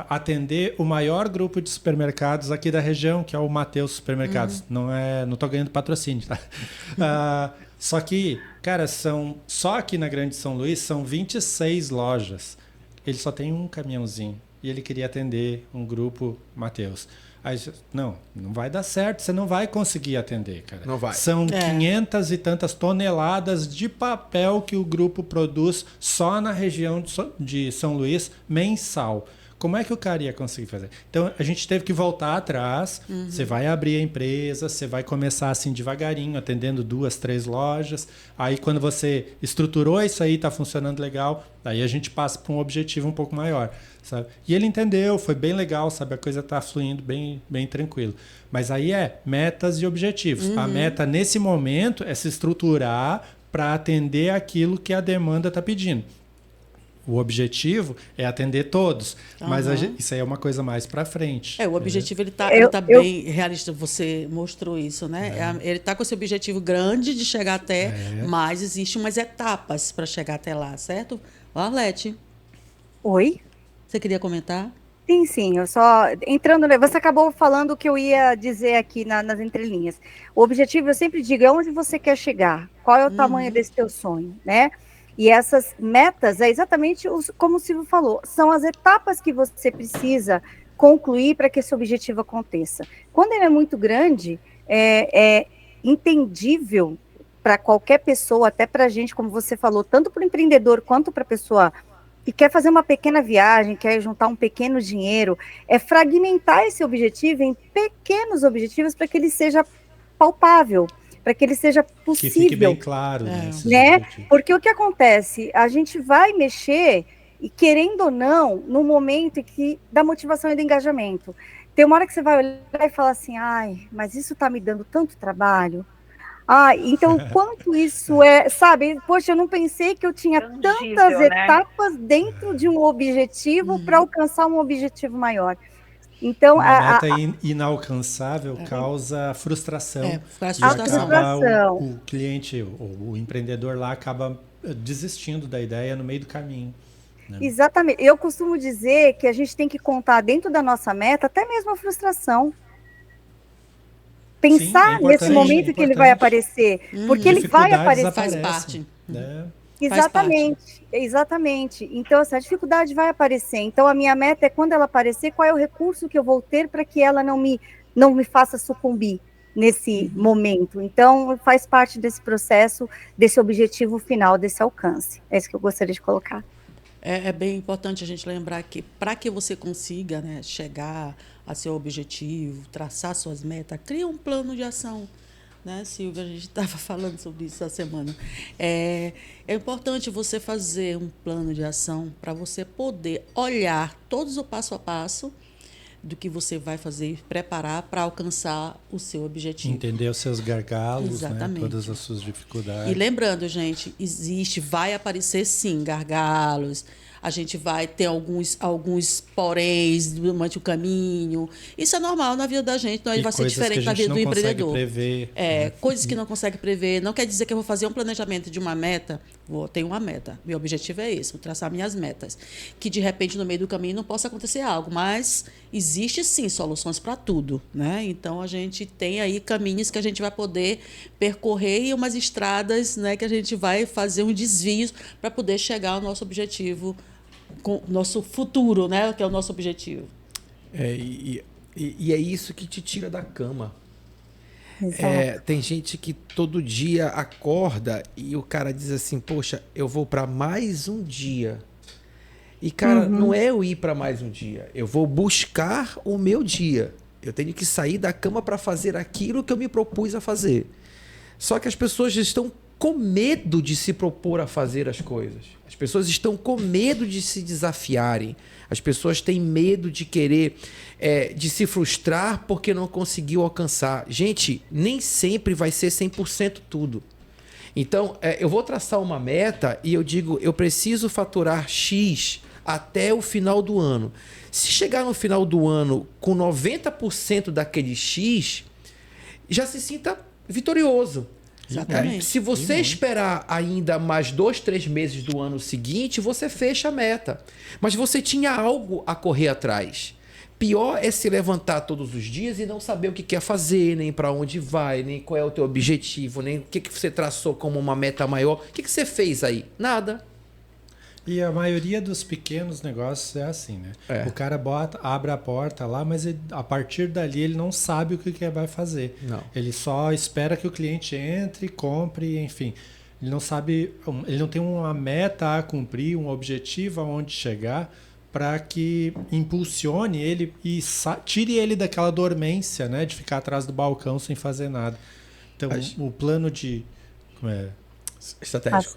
atender o maior grupo de supermercados aqui da região, que é o Mateus Supermercados. Não estou ganhando patrocínio, tá? Só que, cara, só aqui na Grande São Luís são 26 lojas. Ele só tem um caminhãozinho e ele queria atender um grupo Mateus. Aí, não vai dar certo, você não vai conseguir atender, cara. Não vai. São 500 e tantas toneladas de papel que o grupo produz só na região de São Luís, mensal. Como é que o cara ia conseguir fazer? Então, a gente teve que voltar atrás. Você vai abrir a empresa, você vai começar assim devagarinho, atendendo 2, 3 lojas. Aí, quando você estruturou isso aí, está funcionando legal, aí a gente passa para um objetivo um pouco maior, sabe? E ele entendeu, foi bem legal, sabe? A coisa está fluindo bem, bem tranquilo. Mas aí metas e objetivos. A meta, nesse momento, é se estruturar para atender aquilo que a demanda está pedindo. O objetivo é atender todos, mas isso aí é uma coisa mais para frente. O objetivo ele tá bem realista, você mostrou isso, né? Ele está com esse objetivo grande de chegar até, mas existem umas etapas para chegar até lá, certo? Arlete. Oi? Você queria comentar? Sim, eu só entrando, você acabou falando o que eu ia dizer aqui nas entrelinhas. O objetivo, eu sempre digo, é onde você quer chegar, qual é o tamanho desse teu sonho, né? E essas metas, é exatamente como o Silvio falou, são as etapas que você precisa concluir para que esse objetivo aconteça. Quando ele é muito grande, é entendível para qualquer pessoa, até para a gente, como você falou, tanto para o empreendedor quanto para a pessoa que quer fazer uma pequena viagem, quer juntar um pequeno dinheiro, é fragmentar esse objetivo em pequenos objetivos para que ele seja palpável, para que ele seja possível. Que fique bem claro. Né? Porque o que acontece? A gente vai mexer, e querendo ou não, no momento em que da motivação e do engajamento. Tem uma hora que você vai olhar e falar assim, mas isso está me dando tanto trabalho. Então quanto isso sabe? Poxa, eu não pensei que eu tinha tantas etapas dentro de um objetivo para alcançar um objetivo maior. Então, uma meta inalcançável causa frustração. Frustração. O cliente, o empreendedor lá acaba desistindo da ideia no meio do caminho. Né? Exatamente. Eu costumo dizer que a gente tem que contar dentto da nossa meta até mesmo a frustração. Pensar nesse momento que ele vai aparecer. Porque ele vai aparecer. Faz parte. Né? Exatamente. Então, a dificuldade vai aparecer. Então, a minha meta é, quando ela aparecer, qual é o recurso que eu vou ter para que ela não me faça sucumbir nesse momento. Então, faz parte desse processo, desse objetivo final, desse alcance. É isso que eu gostaria de colocar. É bem importante a gente lembrar que, para que você consiga, né, chegar a seu objetivo, traçar suas metas, cria um plano de ação. Né, Silvia, a gente estava falando sobre isso essa semana. É importante você fazer um plano de ação para você poder olhar todos o passo a passo do que você vai fazer, preparar para alcançar o seu objetivo. Entender os seus gargalos, né, todas as suas dificuldades. E lembrando, gente, vai aparecer sim gargalos, a gente vai ter alguns poréns durante o caminho. Isso é normal na vida da gente, não vai ser diferente na vida do empreendedor. Prever, coisas que não consegue prever. Não quer dizer que eu vou fazer um planejamento de uma meta. Tenho uma meta. Meu objetivo é esse, vou traçar minhas metas. Que, de repente, no meio do caminho não possa acontecer algo. Mas existe, sim, soluções para tudo, né? Então, a gente tem aí caminhos que a gente vai poder percorrer e umas estradas, né, que a gente vai fazer um desvio para poder chegar ao nosso objetivo, com nosso futuro, né, que é o nosso objetivo. E é isso que te tira da cama. Tem gente que todo dia acorda e o cara diz assim, poxa, eu vou para mais um dia. E, cara, não é eu ir para mais um dia. Eu vou buscar o meu dia. Eu tenho que sair da cama para fazer aquilo que eu me propus a fazer. Só que as pessoas estão com medo de se propor a fazer as coisas. As pessoas estão com medo de se desafiarem. As pessoas têm medo de querer, de se frustrar porque não conseguiu alcançar. Gente, nem sempre vai ser 100% tudo. Então, eu vou traçar uma meta e eu digo, eu preciso faturar X até o final do ano. Se chegar no final do ano com 90% daquele X, já se sinta vitorioso. Exatamente. Se você esperar ainda mais 2, 3 meses do ano seguinte, você fecha a meta. Mas você tinha algo a correr atrás. Pior é se levantar todos os dias e não saber o que quer fazer, nem para onde vai, nem qual é o teu objetivo, nem o que você traçou como uma meta maior. O que você fez aí? Nada. E a maioria dos pequenos negócios é assim, né? O cara abre a porta lá, mas a partir dali ele não sabe o que vai fazer. Não. Ele só espera que o cliente entre, compre, enfim. Ele não sabe, ele não tem uma meta a cumprir, um objetivo aonde chegar para que impulsione ele e tire ele daquela dormência, né? De ficar atrás do balcão sem fazer nada. Então, o plano de... Como é? Estratégico.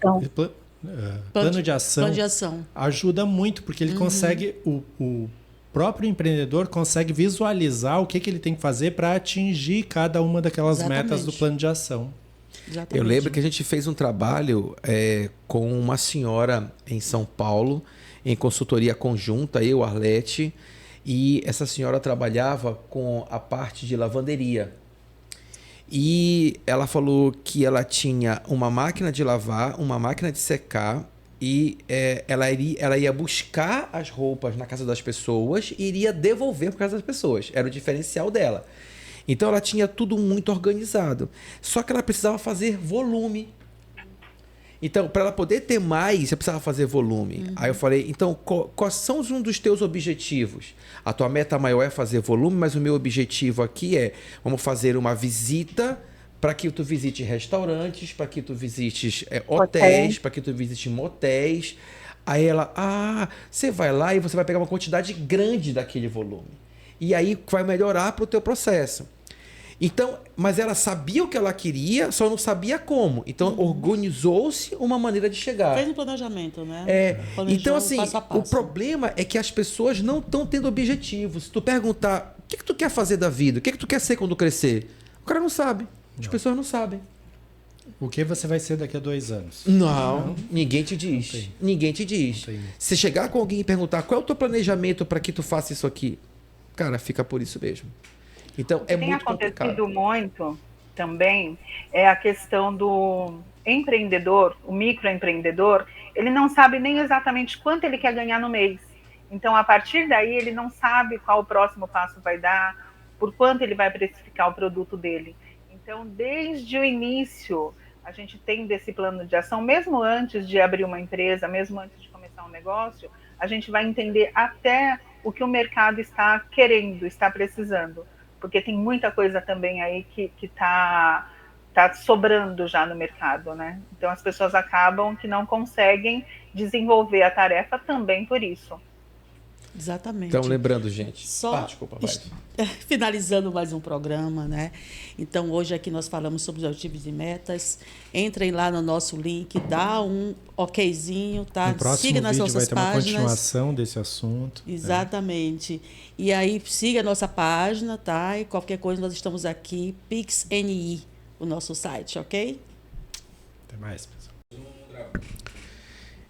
Plano de ação ajuda muito, porque ele consegue, o próprio empreendedor consegue visualizar o que ele tem que fazer para atingir cada uma daquelas metas do plano de ação. Exatamente. Eu lembro que a gente fez um trabalho com uma senhora em São Paulo, em consultoria conjunta, eu, Arlete, e essa senhora trabalhava com a parte de lavanderia. E ela falou que ela tinha uma máquina de lavar, uma máquina de secar e ela ia buscar as roupas na casa das pessoas e iria devolver para casa das pessoas. Era o diferencial dela. Então ela tinha tudo muito organizado. Só que ela precisava fazer volume. Então, para ela poder ter mais, você precisava fazer volume. Aí eu falei, então, quais são um dos teus objetivos? A tua meta maior é fazer volume, mas o meu objetivo aqui vamos fazer uma visita para que tu visite restaurantes, para que tu visites hotéis, para que tu visites motéis. Aí ela, você vai lá e você vai pegar uma quantidade grande daquele volume. E aí vai melhorar para o teu processo. Então, mas ela sabia o que ela queria, só não sabia como. Então, organizou-se uma maneira de chegar. Fez um planejamento, né? Então, assim, passo a passo. O problema é que as pessoas não estão tendo objetivos. Se tu perguntar, o que tu quer fazer da vida? O que tu quer ser quando crescer? O cara não sabe. As pessoas não sabem. O que você vai ser daqui a 2 anos? Não, ninguém te diz. Ninguém te diz. Se chegar com alguém e perguntar qual é o teu planejamento para que tu faça isso aqui, cara, fica por isso mesmo. Então, é muito complicado. Tem acontecido muito também a questão do empreendedor, o microempreendedor, ele não sabe nem exatamente quanto ele quer ganhar no mês. Então, a partir daí, ele não sabe qual o próximo passo vai dar, por quanto ele vai precificar o produto dele. Então, desde o início, a gente tem desse plano de ação, mesmo antes de abrir uma empresa, mesmo antes de começar um negócio, a gente vai entender até o que o mercado está querendo, está precisando. Porque tem muita coisa também aí que tá sobrando já no mercado, né? Então as pessoas acabam que não conseguem desenvolver a tarefa também por isso. Exatamente. Então, lembrando, gente. Desculpa, vai. Finalizando mais um programa, né? Então, hoje aqui nós falamos sobre os objetivos e metas. Entrem lá no nosso link, dá um okzinho, tá? No próximo siga nas vídeo nossas vai ter páginas. uma continuação desse assunto. Exatamente. E aí, siga a nossa página, tá? E qualquer coisa, nós estamos aqui, PixNI, o nosso site, ok? Até mais, pessoal.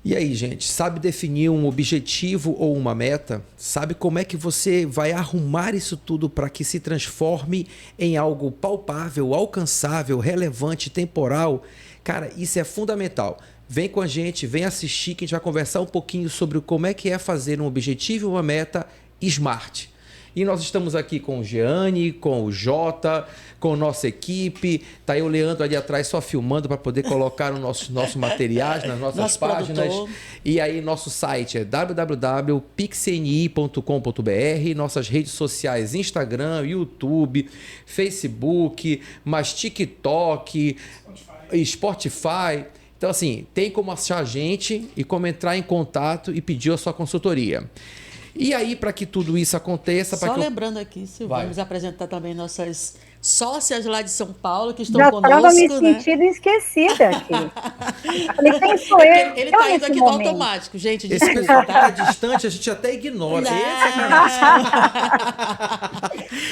E aí, gente, sabe definir um objetivo ou uma meta? Sabe como é que você vai arrumar isso tudo para que se transforme em algo palpável, alcançável, relevante, temporal? Cara, isso é fundamental. Vem com a gente, vem assistir, que a gente vai conversar um pouquinho sobre como é que é fazer um objetivo e uma meta SMART. E nós estamos aqui com o Jeane, com o Jota, com a nossa equipe. Tá aí o Leandro ali atrás só filmando para poder colocar os nossos materiais nas nossas Nosso páginas. produtor. E aí nosso site é www.pixni.com.br, nossas redes sociais, Instagram, YouTube, Facebook, mais TikTok, Spotify. Então assim, tem como achar a gente e como entrar em contato e pedir a sua consultoria. E aí, para que tudo isso aconteça... Só lembrando aqui, Silvio, vamos apresentar também nossas sócias lá de São Paulo, que estão já conosco. Já estava me né? sentindo esquecida aqui. Falei, quem sou eu? Ele está indo aqui no automático, gente. Esse pessoal que está distante, a gente até ignora.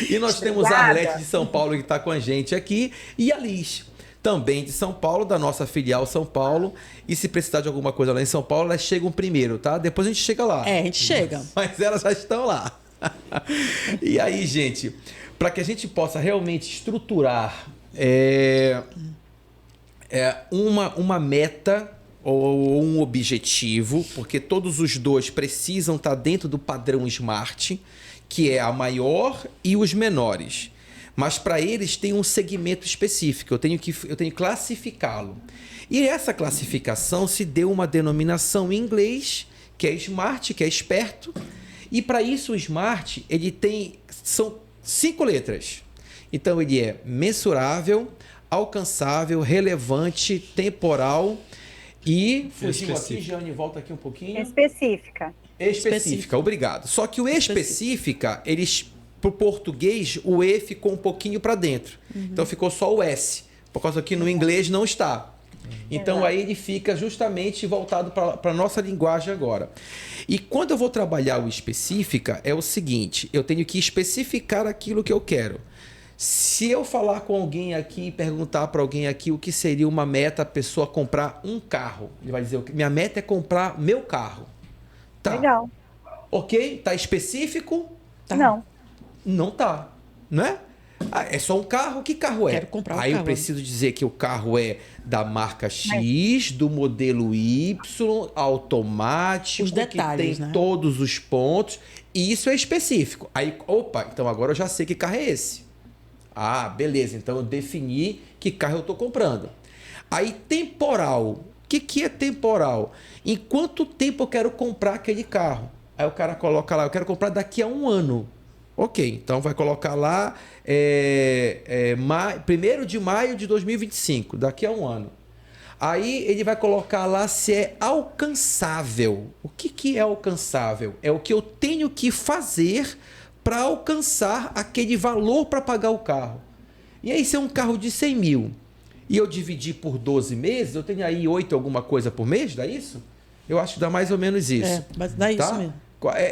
E nós temos a Arlete de São Paulo, que está com a gente aqui, e a Liz, também de São Paulo, da nossa filial São Paulo. E se precisar de alguma coisa lá em São Paulo, elas chegam primeiro, tá? Depois a gente chega lá. A gente chega. Mas elas já estão lá. E aí, gente, para que a gente possa realmente estruturar uma meta ou um objetivo, porque todos os dois precisam estar dentro do padrão SMART, que é a maior e os menores. Mas para eles tem um segmento específico, eu tenho que classificá-lo. E essa classificação se deu uma denominação em inglês, que é SMART, que é esperto. E para isso o SMART, são 5 letras. Então ele é mensurável, alcançável, relevante, temporal e... Fugiu aqui, Jeane, volta aqui um pouquinho. Específica. Específica, obrigado. Só que o específica, eles... Para o português, o E ficou um pouquinho para dentro. Então ficou só o S. Por causa que no inglês não está. Então aí ele fica justamente voltado para a nossa linguagem agora. E quando eu vou trabalhar o específica, é o seguinte: eu tenho que especificar aquilo que eu quero. Se eu falar com alguém aqui e perguntar para alguém aqui o que seria uma meta, a pessoa comprar um carro. Ele vai dizer: minha meta é comprar meu carro. Tá. Legal. Ok? Tá específico? Tá. Não tá, né? É só um carro? Que carro é? Quero comprar um Aí carro. eu preciso dizer que o carro é da marca X, do modelo Y, automático, Os detalhes, que tem né? todos os pontos. E isso é específico. Aí, opa, então agora eu já sei que carro é esse. Ah, beleza. Então eu defini que carro eu estou comprando. Aí, temporal. O que é temporal? Em quanto tempo eu quero comprar aquele carro? Aí o cara coloca lá, eu quero comprar daqui a 1 ano. Ok, então vai colocar lá 1º de maio de 2025, daqui a 1 ano. Aí ele vai colocar lá se é alcançável. O que é alcançável? É o que eu tenho que fazer para alcançar aquele valor para pagar o carro. E aí, se é um carro de 100 mil e eu dividir por 12 meses, eu tenho aí 8 alguma coisa por mês, dá isso? Eu acho que dá mais ou menos isso. Mas dá isso mesmo.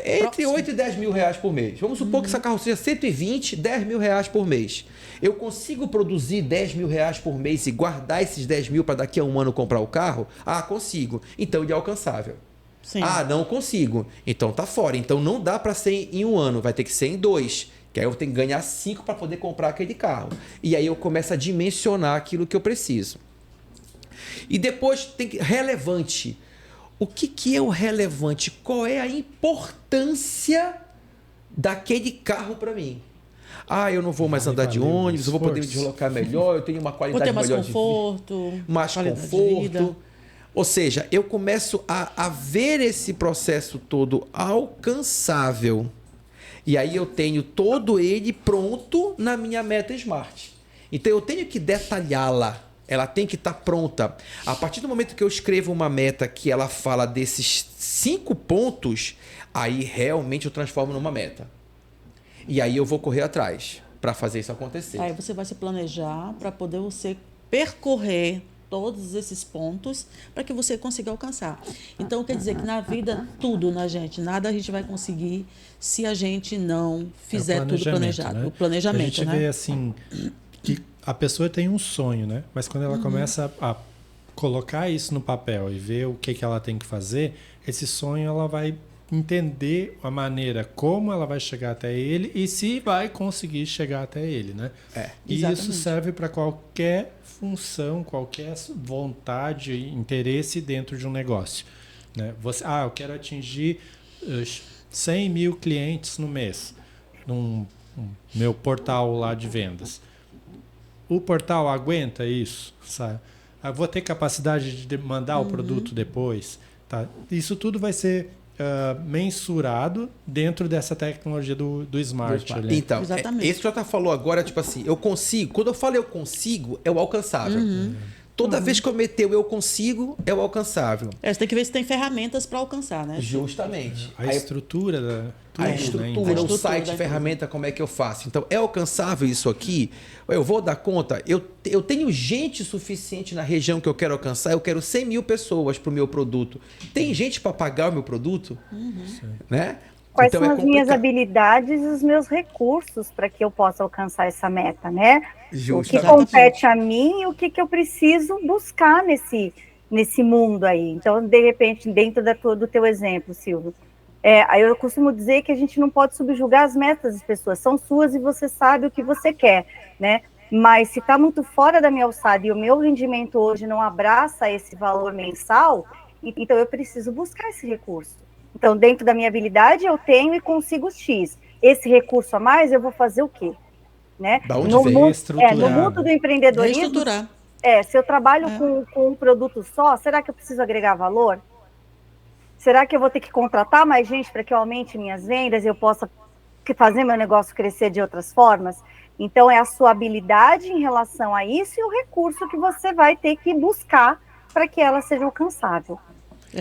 Entre 8 e 10 mil reais por mês. Vamos supor que essa carro seja 120, 10 mil reais por mês. Eu consigo produzir 10 mil reais por mês e guardar esses 10 mil para daqui a 1 ano comprar o carro? Ah, consigo. Então ele é alcançável. Sim. Ah, não consigo. Então tá fora. Então não dá para ser em 1 ano, vai ter que ser em 2. Que aí eu tenho que ganhar 5 para poder comprar aquele carro. E aí eu começo a dimensionar aquilo que eu preciso. E depois tem que relevante. O que é o relevante? Qual é a importância daquele carro para mim? Ah, eu não vou mais andar de ônibus, eu vou poder me deslocar melhor, eu tenho uma qualidade melhor de vida. Mais conforto. Ou seja, eu começo a ver esse processo todo alcançável. E aí eu tenho todo ele pronto na minha meta SMART. Então eu tenho que detalhá-la. Ela tem que estar pronta. A partir do momento que eu escrevo uma meta que ela fala desses 5 pontos, aí realmente eu transformo numa meta. E aí eu vou correr atrás para fazer isso acontecer. Aí você vai se planejar para poder você percorrer todos esses pontos para que você consiga alcançar. Então, quer dizer que na vida, tudo na gente, nada a gente vai conseguir se a gente não fizer tudo planejado. Né? O planejamento, a gente vê assim que a pessoa tem um sonho, né? Mas quando ela começa a colocar isso no papel e ver o que ela tem que fazer, esse sonho ela vai entender a maneira como ela vai chegar até ele e se vai conseguir chegar até ele, né? E Exatamente. isso serve para qualquer função, qualquer vontade, interesse dentro de um negócio, né? Eu quero atingir 100 mil clientes no mês num meu portal lá de vendas. O portal aguenta isso, sabe? Eu vou ter capacidade de mandar o produto depois, tá? Isso tudo vai ser mensurado dentro dessa tecnologia do Smart. Ali. Então, esse que o Jota falou agora, tipo assim, eu consigo. Quando eu falo eu consigo, é o alcançável. Toda vez que eu meter o eu consigo, é o alcançável. Você tem que ver se tem ferramentas para alcançar, né? Justamente. A estrutura A estrutura, o site, a ferramenta, como é que eu faço? Então, é alcançável isso aqui? Eu vou dar conta? Eu tenho gente suficiente na região que eu quero alcançar? Eu quero 100 mil pessoas para o meu produto. Tem gente para pagar o meu produto? Né? Quais então, são as minhas habilidades e os meus recursos para que eu possa alcançar essa meta, né? O que compete a mim e o que eu preciso buscar nesse mundo aí. Então, de repente, dentro do teu exemplo, Silvio, aí eu costumo dizer que a gente não pode subjugar as metas das pessoas, são suas e você sabe o que você quer, né? Mas se está muito fora da minha alçada e o meu rendimento hoje não abraça esse valor mensal, então eu preciso buscar esse recurso. Então, dentro da minha habilidade, eu tenho e consigo X. Esse recurso a mais, eu vou fazer o quê? Né? No mundo do empreendedorismo, reestruturar. Se eu trabalho com um produto só, será que eu preciso agregar valor? Será que eu vou ter que contratar mais gente para que eu aumente minhas vendas e eu possa fazer meu negócio crescer de outras formas? Então, é a sua habilidade em relação a isso e o recurso que você vai ter que buscar para que ela seja alcançável.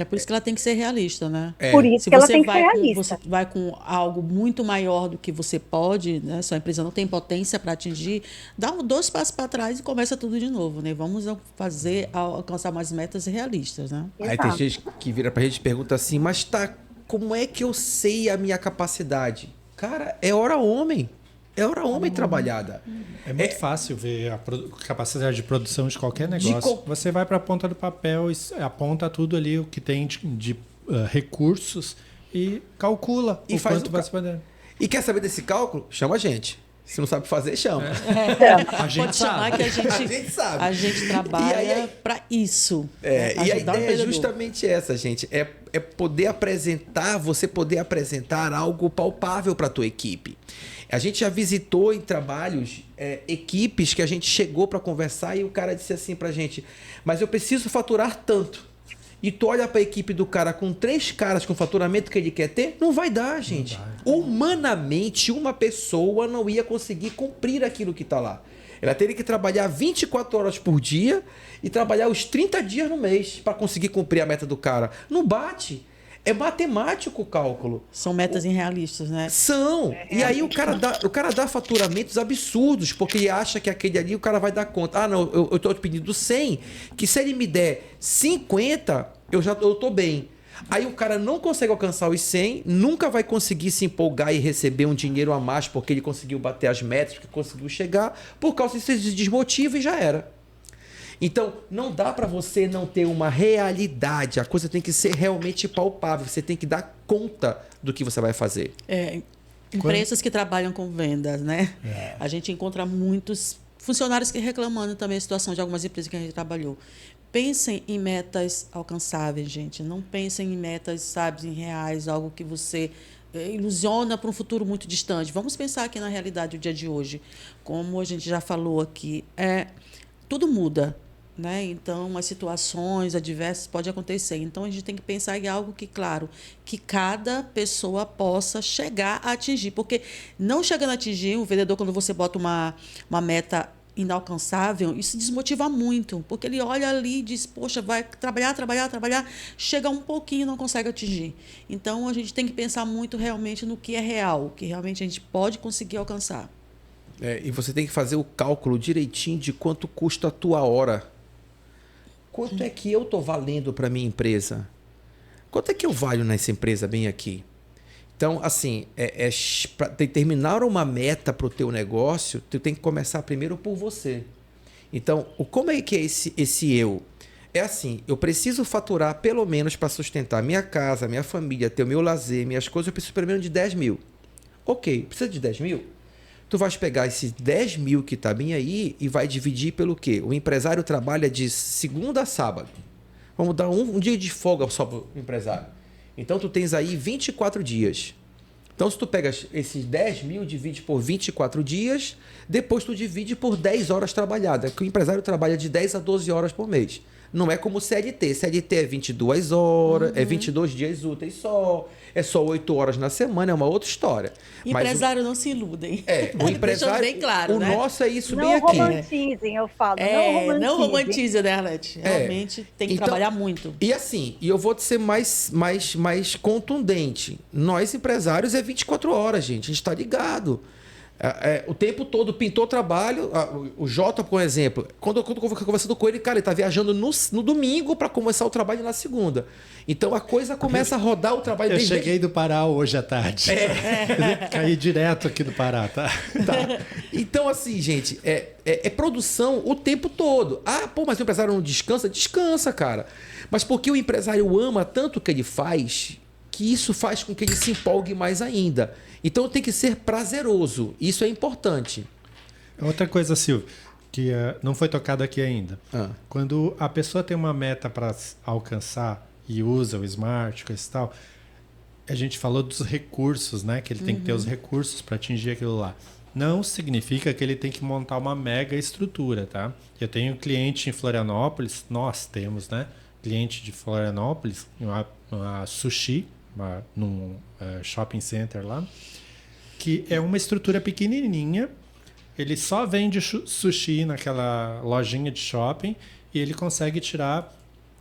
Por isso que ela tem que ser realista, né? Por isso que ela tem que ser realista. Você vai com algo muito maior do que você pode, né? Sua empresa não tem potência para atingir, dá 2 passos para trás e começa tudo de novo, né? Vamos alcançar mais metas realistas, né? Aí tem gente que vira pra gente e pergunta assim, mas como é que eu sei a minha capacidade? Cara, é hora homem. É hora homem trabalhada. É muito fácil ver a capacidade de produção de qualquer negócio. Você vai para a ponta do papel e aponta tudo ali o que tem de recursos e calcula e faz quanto vai se poder. E quer saber desse cálculo? Chama a gente. Se não sabe fazer, chama. A gente pode chamar que a gente sabe. A gente trabalha para isso. E a ideia é justamente essa, gente. É poder apresentar, você poder apresentar algo palpável para a tua equipe. A gente já visitou em trabalhos equipes que a gente chegou para conversar e o cara disse assim pra gente, mas eu preciso faturar tanto. E tu olha para a equipe do cara com 3 caras com o faturamento que ele quer ter, não vai dar, gente. Humanamente, uma pessoa não ia conseguir cumprir aquilo que está lá. Ela teria que trabalhar 24 horas por dia e trabalhar os 30 dias no mês para conseguir cumprir a meta do cara. Não bate. É matemático o cálculo. São metas irrealistas, né? São. E aí o cara dá faturamentos absurdos, porque ele acha que aquele ali o cara vai dar conta. Ah, não, eu estou te pedindo 100, que se ele me der 50, eu estou bem. Aí o cara não consegue alcançar os 100, nunca vai conseguir se empolgar e receber um dinheiro a mais porque ele conseguiu bater as metas, porque conseguiu chegar, por causa disso ele se desmotiva e já era. Então, não dá para você não ter uma realidade. A coisa tem que ser realmente palpável. Você tem que dar conta do que você vai fazer. Empresas que trabalham com vendas, né? A gente encontra muitos funcionários que reclamando também a situação de algumas empresas que a gente trabalhou. Pensem em metas alcançáveis, gente. Não pensem em metas, sabe, em reais, algo que você ilusiona para um futuro muito distante. Vamos pensar aqui na realidade do dia de hoje. Como a gente já falou aqui, tudo muda. Né? Então, as situações adversas podem acontecer. Então, a gente tem que pensar em algo que, claro, que cada pessoa possa chegar a atingir. Porque não chegando a atingir, o vendedor, quando você bota uma meta inalcançável, isso desmotiva muito. Porque ele olha ali e diz, poxa, vai trabalhar, chega um pouquinho e não consegue atingir. Então, a gente tem que pensar muito realmente no que é real, o que realmente a gente pode conseguir alcançar. E você tem que fazer o cálculo direitinho de quanto custa a tua hora. Quanto é que eu estou valendo para a minha empresa? Quanto é que eu valho nessa empresa bem aqui? Então, assim, para determinar uma meta para o teu negócio, tu tem que começar primeiro por você. Então, como é que é esse eu? É assim, eu preciso faturar pelo menos para sustentar minha casa, minha família, ter o meu lazer, minhas coisas, eu preciso pelo menos de 10 mil. Ok, precisa de 10 mil? Tu vais pegar esses 10 mil que tá bem aí e vai dividir pelo quê? O empresário trabalha de segunda a sábado. Vamos dar um dia de folga só pro empresário. Então tu tens aí 24 dias. Então se tu pegas esses 10 mil, divide por 24 dias, depois tu divide por 10 horas trabalhadas, que o empresário trabalha de 10 a 12 horas por mês. Não é como CLT. CLT é 22 horas, é 22 dias úteis só, é só 8 horas na semana, é uma outra história. Empresário não se iludem. O empresário, bem claro, o né? nosso é isso não bem aqui. Romantizem, eu falo. Não romantize, né, Arlete? Realmente tem que trabalhar muito. E assim, eu vou ser mais contundente. Nós, empresários, é 24 horas, gente. A gente está ligado. O tempo todo pintou trabalho. O Jota, por exemplo, quando eu conversando com ele, cara, ele tá viajando no domingo para começar o trabalho na segunda. Então a coisa começa a rodar o trabalho dele. Eu cheguei do Pará hoje à tarde. Caí direto aqui do Pará, tá? Então, assim, gente, é produção o tempo todo. Mas o empresário não descansa? Descansa, cara. Mas porque o empresário ama tanto o que ele faz, que isso faz com que ele se empolgue mais ainda. Então tem que ser prazeroso. Isso é importante. Outra coisa, Silvio, que não foi tocada aqui ainda. Quando a pessoa tem uma meta para alcançar e usa o Smart, coisa e tal, a gente falou dos recursos, né? Que ele tem que ter os recursos para atingir aquilo lá. Não significa que ele tem que montar uma mega estrutura, tá? Eu tenho um cliente em Florianópolis, nós temos, né? Cliente de Florianópolis, uma sushi, num shopping center lá, que é uma estrutura pequenininha. Ele só vende sushi naquela lojinha de shopping e ele consegue tirar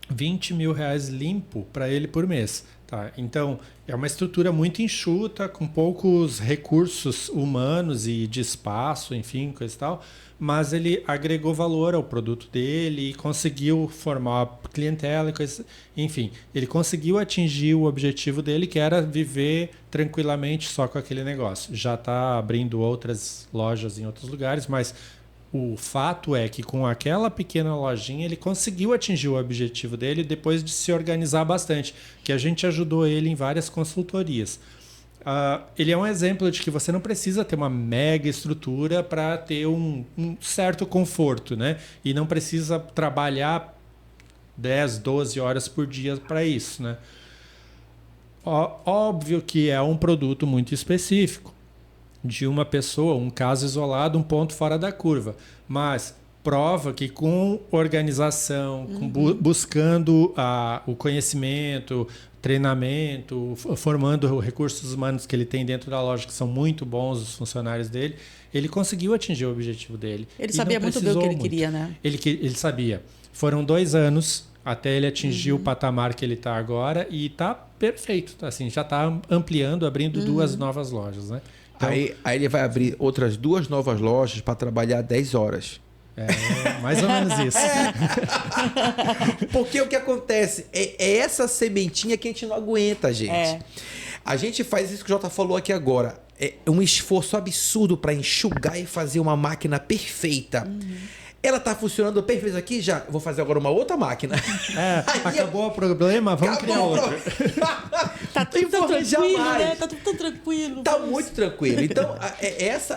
20 mil reais limpo para ele por mês. Tá? Então, é uma estrutura muito enxuta, com poucos recursos humanos e de espaço, enfim, coisa e tal, mas ele agregou valor ao produto dele e conseguiu formar clientela e coisa, enfim, ele conseguiu atingir o objetivo dele, que era viver tranquilamente só com aquele negócio. Já está abrindo outras lojas em outros lugares, mas o fato é que com aquela pequena lojinha ele conseguiu atingir o objetivo dele depois de se organizar bastante, que a gente ajudou ele em várias consultorias. Ele é um exemplo de que você não precisa ter uma mega estrutura para ter um certo conforto, né? E não precisa trabalhar 10, 12 horas por dia para isso, né? Óbvio que é um produto muito específico de uma pessoa, um caso isolado, um ponto fora da curva. Mas prova que com organização, buscando o conhecimento, treinamento, formando recursos humanos que ele tem dentro da loja, que são muito bons os funcionários dele, ele conseguiu atingir o objetivo dele. Ele sabia muito bem o que ele queria, né? Ele sabia. Foram 2 anos até ele atingir o patamar que ele está agora e está perfeito. Assim, já está ampliando, abrindo 2 novas lojas, né? Então, aí ele vai abrir outras 2 novas lojas para trabalhar 10 horas. Mais ou menos isso. Porque o que acontece é essa sementinha que a gente não aguenta, gente. A gente faz isso que o Jota falou aqui agora. É um esforço absurdo para enxugar e fazer uma máquina perfeita. Ela está funcionando perfeito aqui, já vou fazer agora uma outra máquina. Acabou o problema, vamos criar outra. Tá tudo tão tranquilo, né? Tá tudo tão tranquilo. Tá muito tranquilo. Então,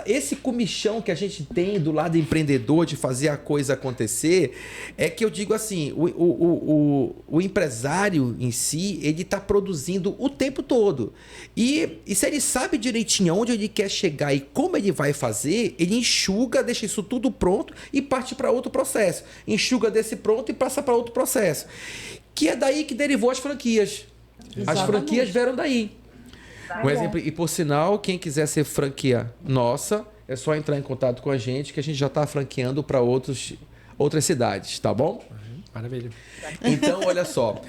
esse comichão que a gente tem do lado empreendedor de fazer a coisa acontecer, é que eu digo assim, o empresário em si, ele está produzindo o tempo todo. E se ele sabe direitinho onde ele quer chegar e como ele vai fazer, ele enxuga, deixa isso tudo pronto e parte para outro processo. Enxuga desse pronto e passa para outro processo. Que é daí que derivou as franquias. Exatamente. As franquias vieram daí. Um exemplo, e por sinal, quem quiser ser franquia nossa, é só entrar em contato com a gente, que a gente já está franqueando para outras cidades, tá bom? Maravilha. Então, olha só.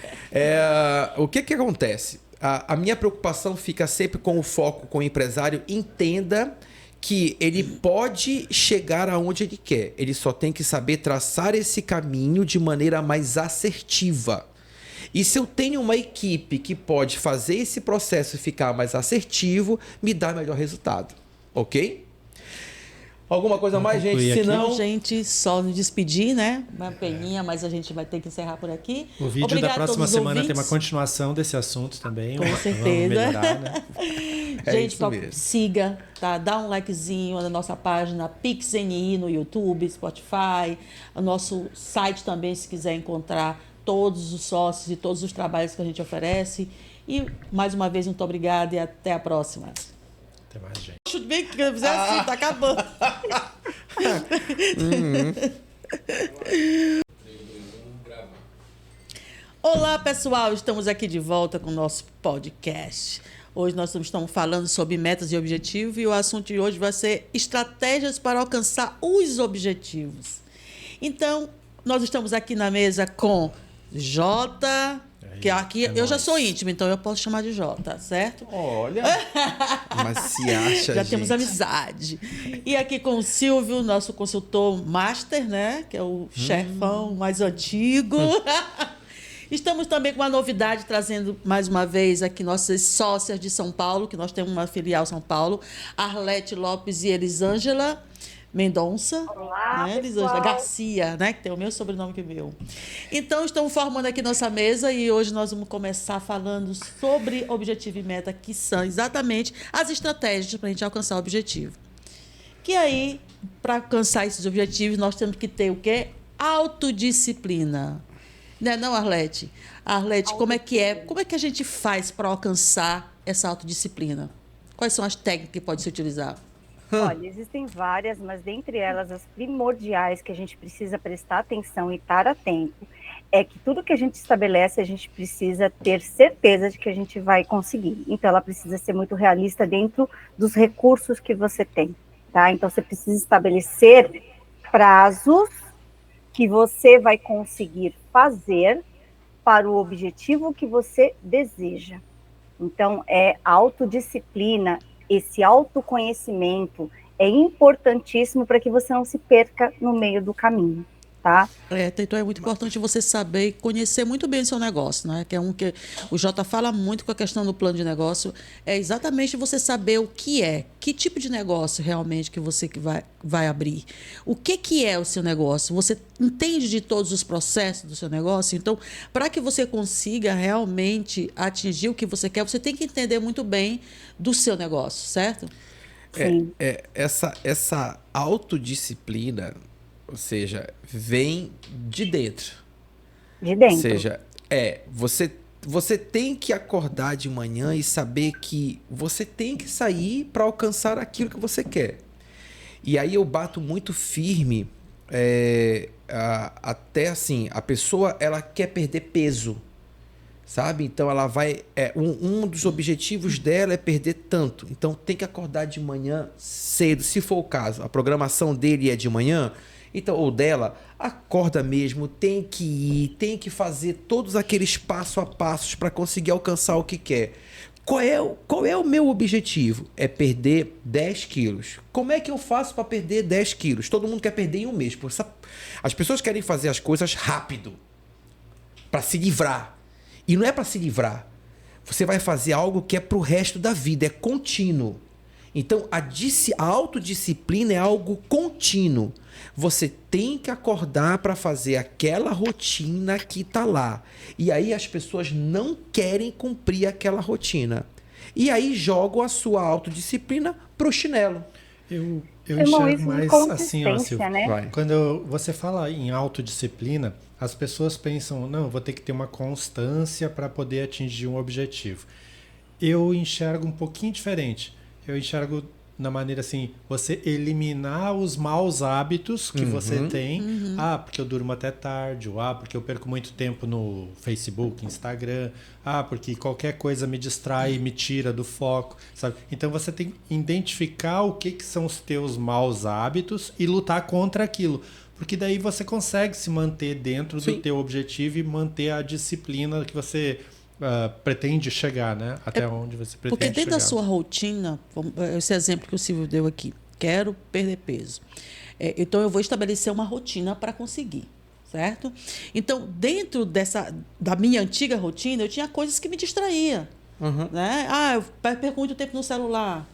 O que acontece? A minha preocupação fica sempre com o foco com o empresário. Entenda que ele pode chegar aonde ele quer. Ele só tem que saber traçar esse caminho de maneira mais assertiva. E se eu tenho uma equipe que pode fazer esse processo ficar mais assertivo, me dá melhor resultado. Ok? Alguma coisa mais, gente? Se Não, não... gente, só nos despedir, né? Uma peninha, mas a gente vai ter que encerrar por aqui. O vídeo Obrigado da próxima a todos os semana ouvintes. tem uma continuação desse assunto também. Com Vamos certeza. melhorar, né? Gente, isso mesmo. siga, tá? Dá um likezinho na nossa página PixNI no YouTube, Spotify, o nosso site também, se quiser encontrar todos os sócios e todos os trabalhos que a gente oferece. E, mais uma vez, muito obrigada e até a próxima. Até mais, gente. Chute bem que eu fizer assim, tá acabando. Olá, pessoal, estamos aqui de volta com o nosso podcast. Hoje nós estamos falando sobre metas e objetivos e o assunto de hoje vai ser estratégias para alcançar os objetivos. Então, nós estamos aqui na mesa com Jota, que aqui eu já sou íntima, então eu posso chamar de Jota, certo? Olha, mas se acha, Já gente. temos amizade. E aqui com o Silvio, nosso consultor master, né? Que é o chefão mais antigo. Estamos também com uma novidade, trazendo mais uma vez aqui nossas sócias de São Paulo, que nós temos uma filial São Paulo, Arlete Lopes e Elisângela Mendonça. Olá, né? Elisângela Garcia, né? Que tem o meu sobrenome que é meu. Então, estamos formando aqui nossa mesa e hoje nós vamos começar falando sobre objetivo e meta, que são exatamente as estratégias para a gente alcançar o objetivo. Que aí, para alcançar esses objetivos, nós temos que ter o quê? Autodisciplina. Né, não, Arlete? Arlete, como é que a gente faz para alcançar essa autodisciplina? Quais são as técnicas que podem se utilizar? Olha, existem várias, mas dentre elas, as primordiais que a gente precisa prestar atenção e estar atento, é que tudo que a gente estabelece, a gente precisa ter certeza de que a gente vai conseguir. Então, ela precisa ser muito realista dentro dos recursos que você tem, tá? Então, você precisa estabelecer prazos que você vai conseguir fazer para o objetivo que você deseja. Então, é autodisciplina, esse autoconhecimento é importantíssimo para que você não se perca no meio do caminho, tá? Então é muito importante você saber e conhecer muito bem o seu negócio, né? Que é que o Jota fala muito com a questão do plano de negócio, é exatamente você saber o que é, que tipo de negócio realmente que você vai abrir. O que é o seu negócio? Você entende de todos os processos do seu negócio? Então, para que você consiga realmente atingir o que você quer, você tem que entender muito bem do seu negócio, certo? Essa autodisciplina, ou seja, vem de dentro. De dentro. Ou seja, você tem que acordar de manhã e saber que você tem que sair para alcançar aquilo que você quer. E aí eu bato muito firme, até assim, a pessoa ela quer perder peso, sabe? Então ela vai, um dos objetivos dela é perder tanto. Então tem que acordar de manhã cedo, se for o caso. A programação dele é de manhã, então, ou dela, acorda mesmo, tem que ir, tem que fazer todos aqueles passo a passos para conseguir alcançar o que quer. Qual é o meu objetivo? É perder 10 quilos. Como é que eu faço para perder 10 quilos? Todo mundo quer perder em um mês. As pessoas querem fazer as coisas rápido, para se livrar. E não é para se livrar. Você vai fazer algo que é para o resto da vida, é contínuo. Então, a autodisciplina é algo contínuo. Você tem que acordar para fazer aquela rotina que está lá. E aí as pessoas não querem cumprir aquela rotina. E aí jogam a sua autodisciplina pro chinelo. Eu enxergo mais assim, ó, Silvio. Né? Quando você fala em autodisciplina, as pessoas pensam, não, eu vou ter que ter uma constância para poder atingir um objetivo. Eu enxergo um pouquinho diferente. Eu enxergo na maneira assim, você eliminar os maus hábitos que você tem. Porque eu durmo até tarde, ou porque eu perco muito tempo no Facebook, Instagram, porque qualquer coisa me distrai e me tira do foco, sabe? Então você tem que identificar o que são os teus maus hábitos e lutar contra aquilo. Porque daí você consegue se manter dentro do teu objetivo e manter a disciplina que você pretende chegar, né? Até onde você pretende chegar. Porque dentro da sua rotina, esse exemplo que o Silvio deu aqui, quero perder peso. Então, eu vou estabelecer uma rotina para conseguir, certo? Então, dentro da minha antiga rotina, eu tinha coisas que me distraíam. Né? Eu perco muito tempo no celular.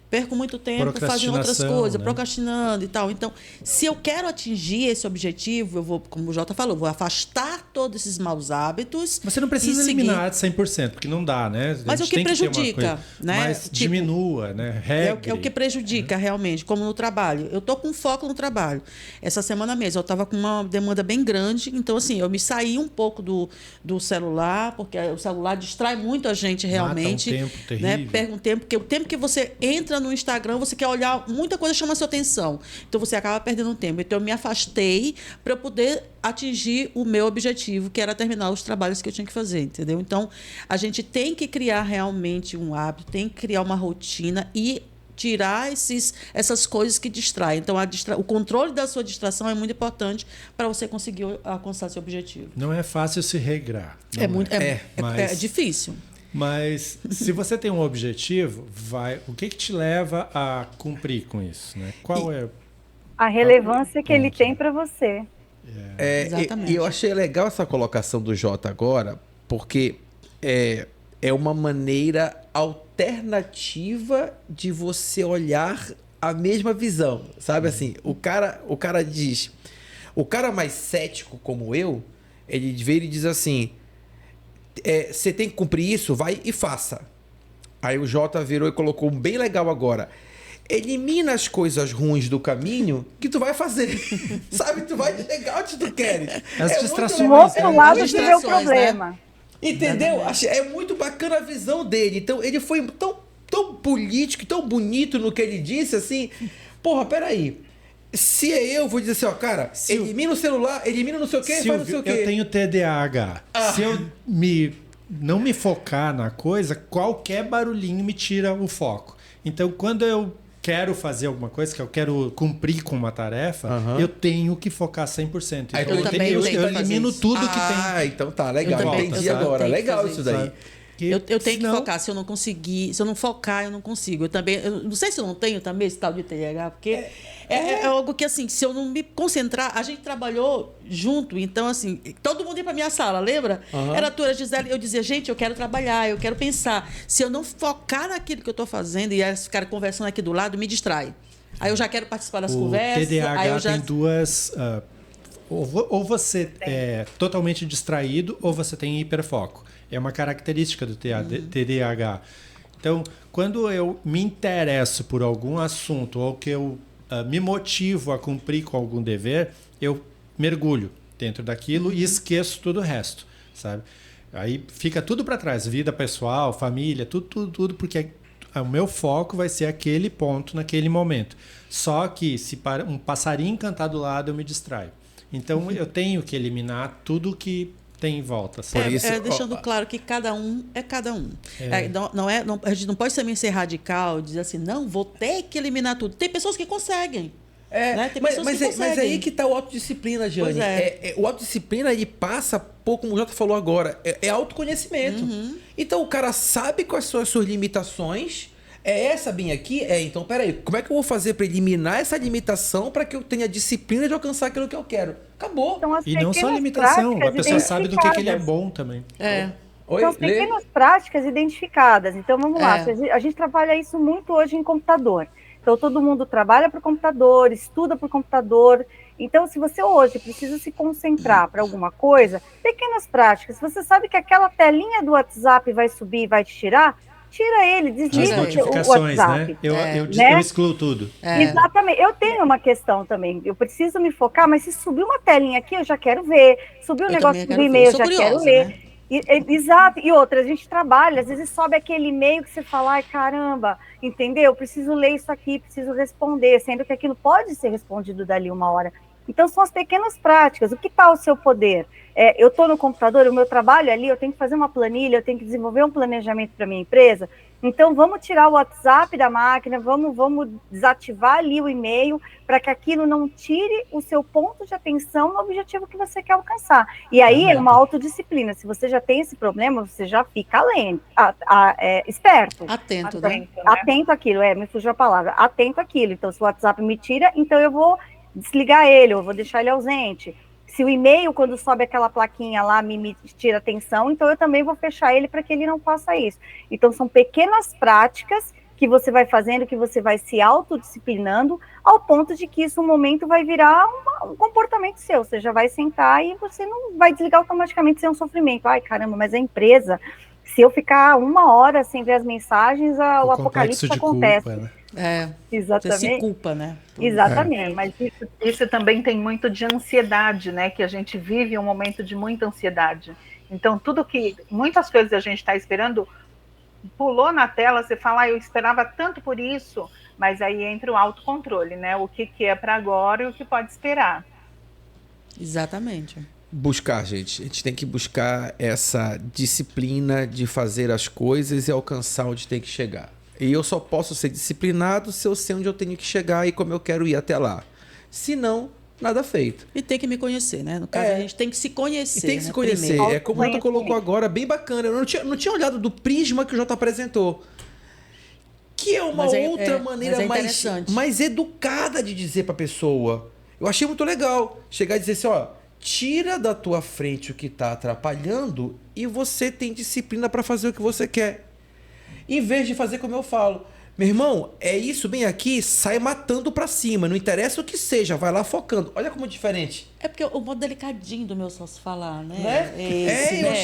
perco muito tempo fazendo outras coisas, né? procrastinando e tal. Então, se eu quero atingir esse objetivo, eu vou, como o Jota falou, vou afastar todos esses maus hábitos. Você não precisa eliminar de 100%, porque não dá, né? Mas o que prejudica, né? Mas tipo, diminua, né? É o que prejudica realmente, como no trabalho. Eu tô com foco no trabalho. Essa semana mesmo, eu estava com uma demanda bem grande, então assim, eu me saí um pouco do celular, porque o celular distrai muito a gente realmente. Mata um tempo terrível. Né? Pega um tempo, porque o tempo que você entra no Instagram, você quer olhar, muita coisa chama a sua atenção. Então você acaba perdendo tempo. Então eu me afastei para eu poder atingir o meu objetivo, que era terminar os trabalhos que eu tinha que fazer, entendeu? Então a gente tem que criar realmente um hábito, tem que criar uma rotina e tirar essas coisas que distraem. Então, o controle da sua distração é muito importante para você conseguir alcançar seu objetivo. Não é fácil se regrar. É difícil. Mas se você tem um objetivo, o que te leva a cumprir com isso? Né? Qual é a relevância que ele tem para você? Exatamente. E eu achei legal essa colocação do Jota agora, porque é uma maneira alternativa de você olhar a mesma visão, sabe? Assim, o cara diz, o cara mais cético como eu, ele vê e diz assim, você tem que cumprir isso, vai e faça. Aí o Jota virou e colocou um bem legal agora. Elimina as coisas ruins do caminho que tu vai fazer. Sabe? Tu vai chegar onde tu queres. As distrações. Do outro lado que vê o problema. Né? Entendeu? É muito bacana a visão dele. Então, ele foi tão político, tão bonito no que ele disse, assim. Porra, peraí. Se eu vou dizer assim, ó, cara, elimina o celular, elimina não sei o quê, faz não sei o quê. Eu tenho TDAH. Se eu não me focar na coisa, qualquer barulhinho me tira o foco. Então, quando eu quero fazer alguma coisa, que eu quero cumprir com uma tarefa, eu tenho que focar 100%. Então, eu elimino tudo que tem. Ah, então tá, legal. Entendi agora. Legal isso daí. Eu tenho que focar. Se eu não conseguir, se eu não focar, eu não consigo. Eu não sei se eu não tenho também esse tal de TDAH, porque é algo que, assim, se eu não me concentrar, a gente trabalhou junto, então, assim, todo mundo ia pra minha sala, lembra? Era a tua, Gisele, eu dizia, gente, eu quero trabalhar, eu quero pensar. Se eu não focar naquilo que eu tô fazendo e elas ficarem conversando aqui do lado, me distrai. Aí eu já quero participar das conversas. O TDAH aí eu já... tem duas... ou você é totalmente distraído ou você tem hiperfoco. É uma característica do TDAH. Então, quando eu me interesso por algum assunto ou que eu me motivo a cumprir com algum dever, eu mergulho dentro daquilo e esqueço todo o resto, sabe? Aí fica tudo para trás, vida pessoal, família, tudo, porque o meu foco vai ser aquele ponto naquele momento. Só que se um passarinho cantar do lado, eu me distraio. Então, eu tenho que eliminar tudo que tem em volta. Deixando claro que cada um é cada um. A gente não pode também ser radical, dizer assim, não, vou ter que eliminar tudo. Tem pessoas que conseguem. Né? Tem pessoas que conseguem. Mas aí que está o autodisciplina, Jane. O autodisciplina, ele passa, como o Jota falou agora, é autoconhecimento. Então, o cara sabe quais são as suas limitações. É essa bem aqui? Então, peraí, como é que eu vou fazer para eliminar essa limitação para que eu tenha disciplina de alcançar aquilo que eu quero? Acabou. Então, e não só a limitação, a pessoa sabe do que ele é bom também. São as pequenas práticas identificadas. Então, vamos lá. A gente trabalha isso muito hoje em computador. Então, todo mundo trabalha para o computador, estuda para o computador. Então, se você hoje precisa se concentrar para alguma coisa, pequenas práticas. Se você sabe que aquela telinha do WhatsApp vai subir e vai te tirar, tira ele, desliga o WhatsApp. Né? Eu excluo tudo. Exatamente. Eu tenho uma questão também. Eu preciso me focar, mas se subir uma telinha aqui, eu já quero ver. Subir um negócio do e-mail, eu já quero ler. Né? Exato. E outra, a gente trabalha, às vezes sobe aquele e-mail que você fala, ai, caramba, entendeu? Eu preciso ler isso aqui, preciso responder, sendo que aquilo pode ser respondido dali uma hora. Então, são as pequenas práticas. O que está ao seu poder? Eu estou no computador, o meu trabalho ali, eu tenho que fazer uma planilha, eu tenho que desenvolver um planejamento para minha empresa. Então, vamos tirar o WhatsApp da máquina, vamos desativar ali o e-mail para que aquilo não tire o seu ponto de atenção no objetivo que você quer alcançar. E aí é uma autodisciplina. Se você já tem esse problema, você já fica esperto. Atento, né? Atento àquilo, me fugiu a palavra. Atento àquilo. Então, se o WhatsApp me tira, então eu vou desligar ele, eu vou deixar ele ausente. Se o e-mail, quando sobe aquela plaquinha lá, me tira atenção, então eu também vou fechar ele para que ele não faça isso. Então, são pequenas práticas que você vai fazendo, que você vai se autodisciplinando, ao ponto de que isso um momento vai virar um comportamento seu. Você já vai sentar e você não vai desligar automaticamente sem um sofrimento. Ai, caramba, mas a empresa, se eu ficar 1 hora sem ver as mensagens, o apocalipse acontece. Culpa, né? Exatamente. Você se culpa, né? Exatamente. Mas isso também tem muito de ansiedade, né? Que a gente vive um momento de muita ansiedade. Então, muitas coisas a gente está esperando, pulou na tela, você fala, eu esperava tanto por isso, mas aí entra o autocontrole, né? O que é para agora e o que pode esperar. Exatamente. Buscar, gente. A gente tem que buscar essa disciplina de fazer as coisas e alcançar onde tem que chegar. E eu só posso ser disciplinado se eu sei onde eu tenho que chegar e como eu quero ir até lá. Se não, nada feito. E tem que me conhecer, né? No caso, a gente tem que se conhecer. E tem que se né? conhecer. Primeiro. É como o Jota colocou agora, bem bacana. Eu não tinha olhado do prisma que o Jota apresentou. Que é uma outra maneira mais educada de dizer pra pessoa. Eu achei muito legal. Chegar e dizer assim, ó, tira da tua frente o que tá atrapalhando e você tem disciplina pra fazer o que você quer. Em vez de fazer como eu falo. Meu irmão, é isso, bem aqui, sai matando pra cima. Não interessa o que seja, vai lá focando. Olha como é diferente. É porque o modo delicadinho do meu sócio falar, né?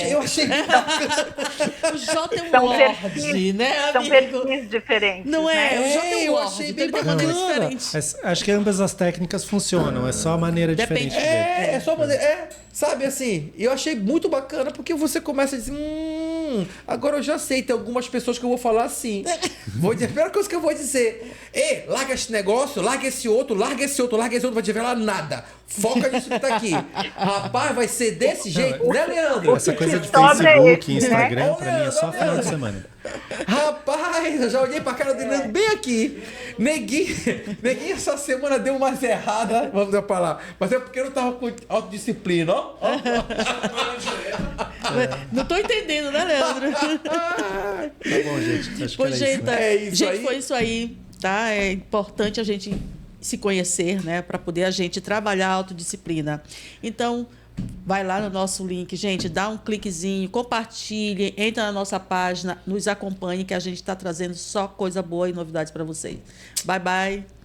Eu achei O Jota é um lorde, né, São perfis diferentes. Não é? Né? O Jota é um eu lorde, achei então bem ele tem maneira bacana. diferente. Mas acho que ambas as técnicas funcionam, é só a maneira Depende. diferente. É só maneira. Sabe assim, eu achei muito bacana porque você começa a dizer, agora eu já sei, tem algumas pessoas que eu vou falar assim. Vou dizer, a primeira coisa que eu vou dizer, larga esse negócio, larga esse outro, larga esse outro, vai te revelar nada. Foca nisso que tá aqui. Rapaz, vai ser desse jeito, né, Leandro? Essa coisa de sobra Facebook, é esse, Instagram, né? pra mim é só final de semana. Rapaz, eu já olhei pra cara do Leandro bem aqui. Neguinho essa semana deu umas erradas, vamos dar pra lá. Mas é porque eu não tava com autodisciplina, ó. Não tô entendendo, né, Leandro? Tá bom, gente. Acho que Pois, era gente, isso, né? gente, foi isso aí, tá? É importante a gente se conhecer, né? Para poder a gente trabalhar a autodisciplina. Então, vai lá no nosso link, gente, dá um cliquezinho, compartilhe, entra na nossa página, nos acompanhe, que a gente está trazendo só coisa boa e novidades para vocês. Bye, bye.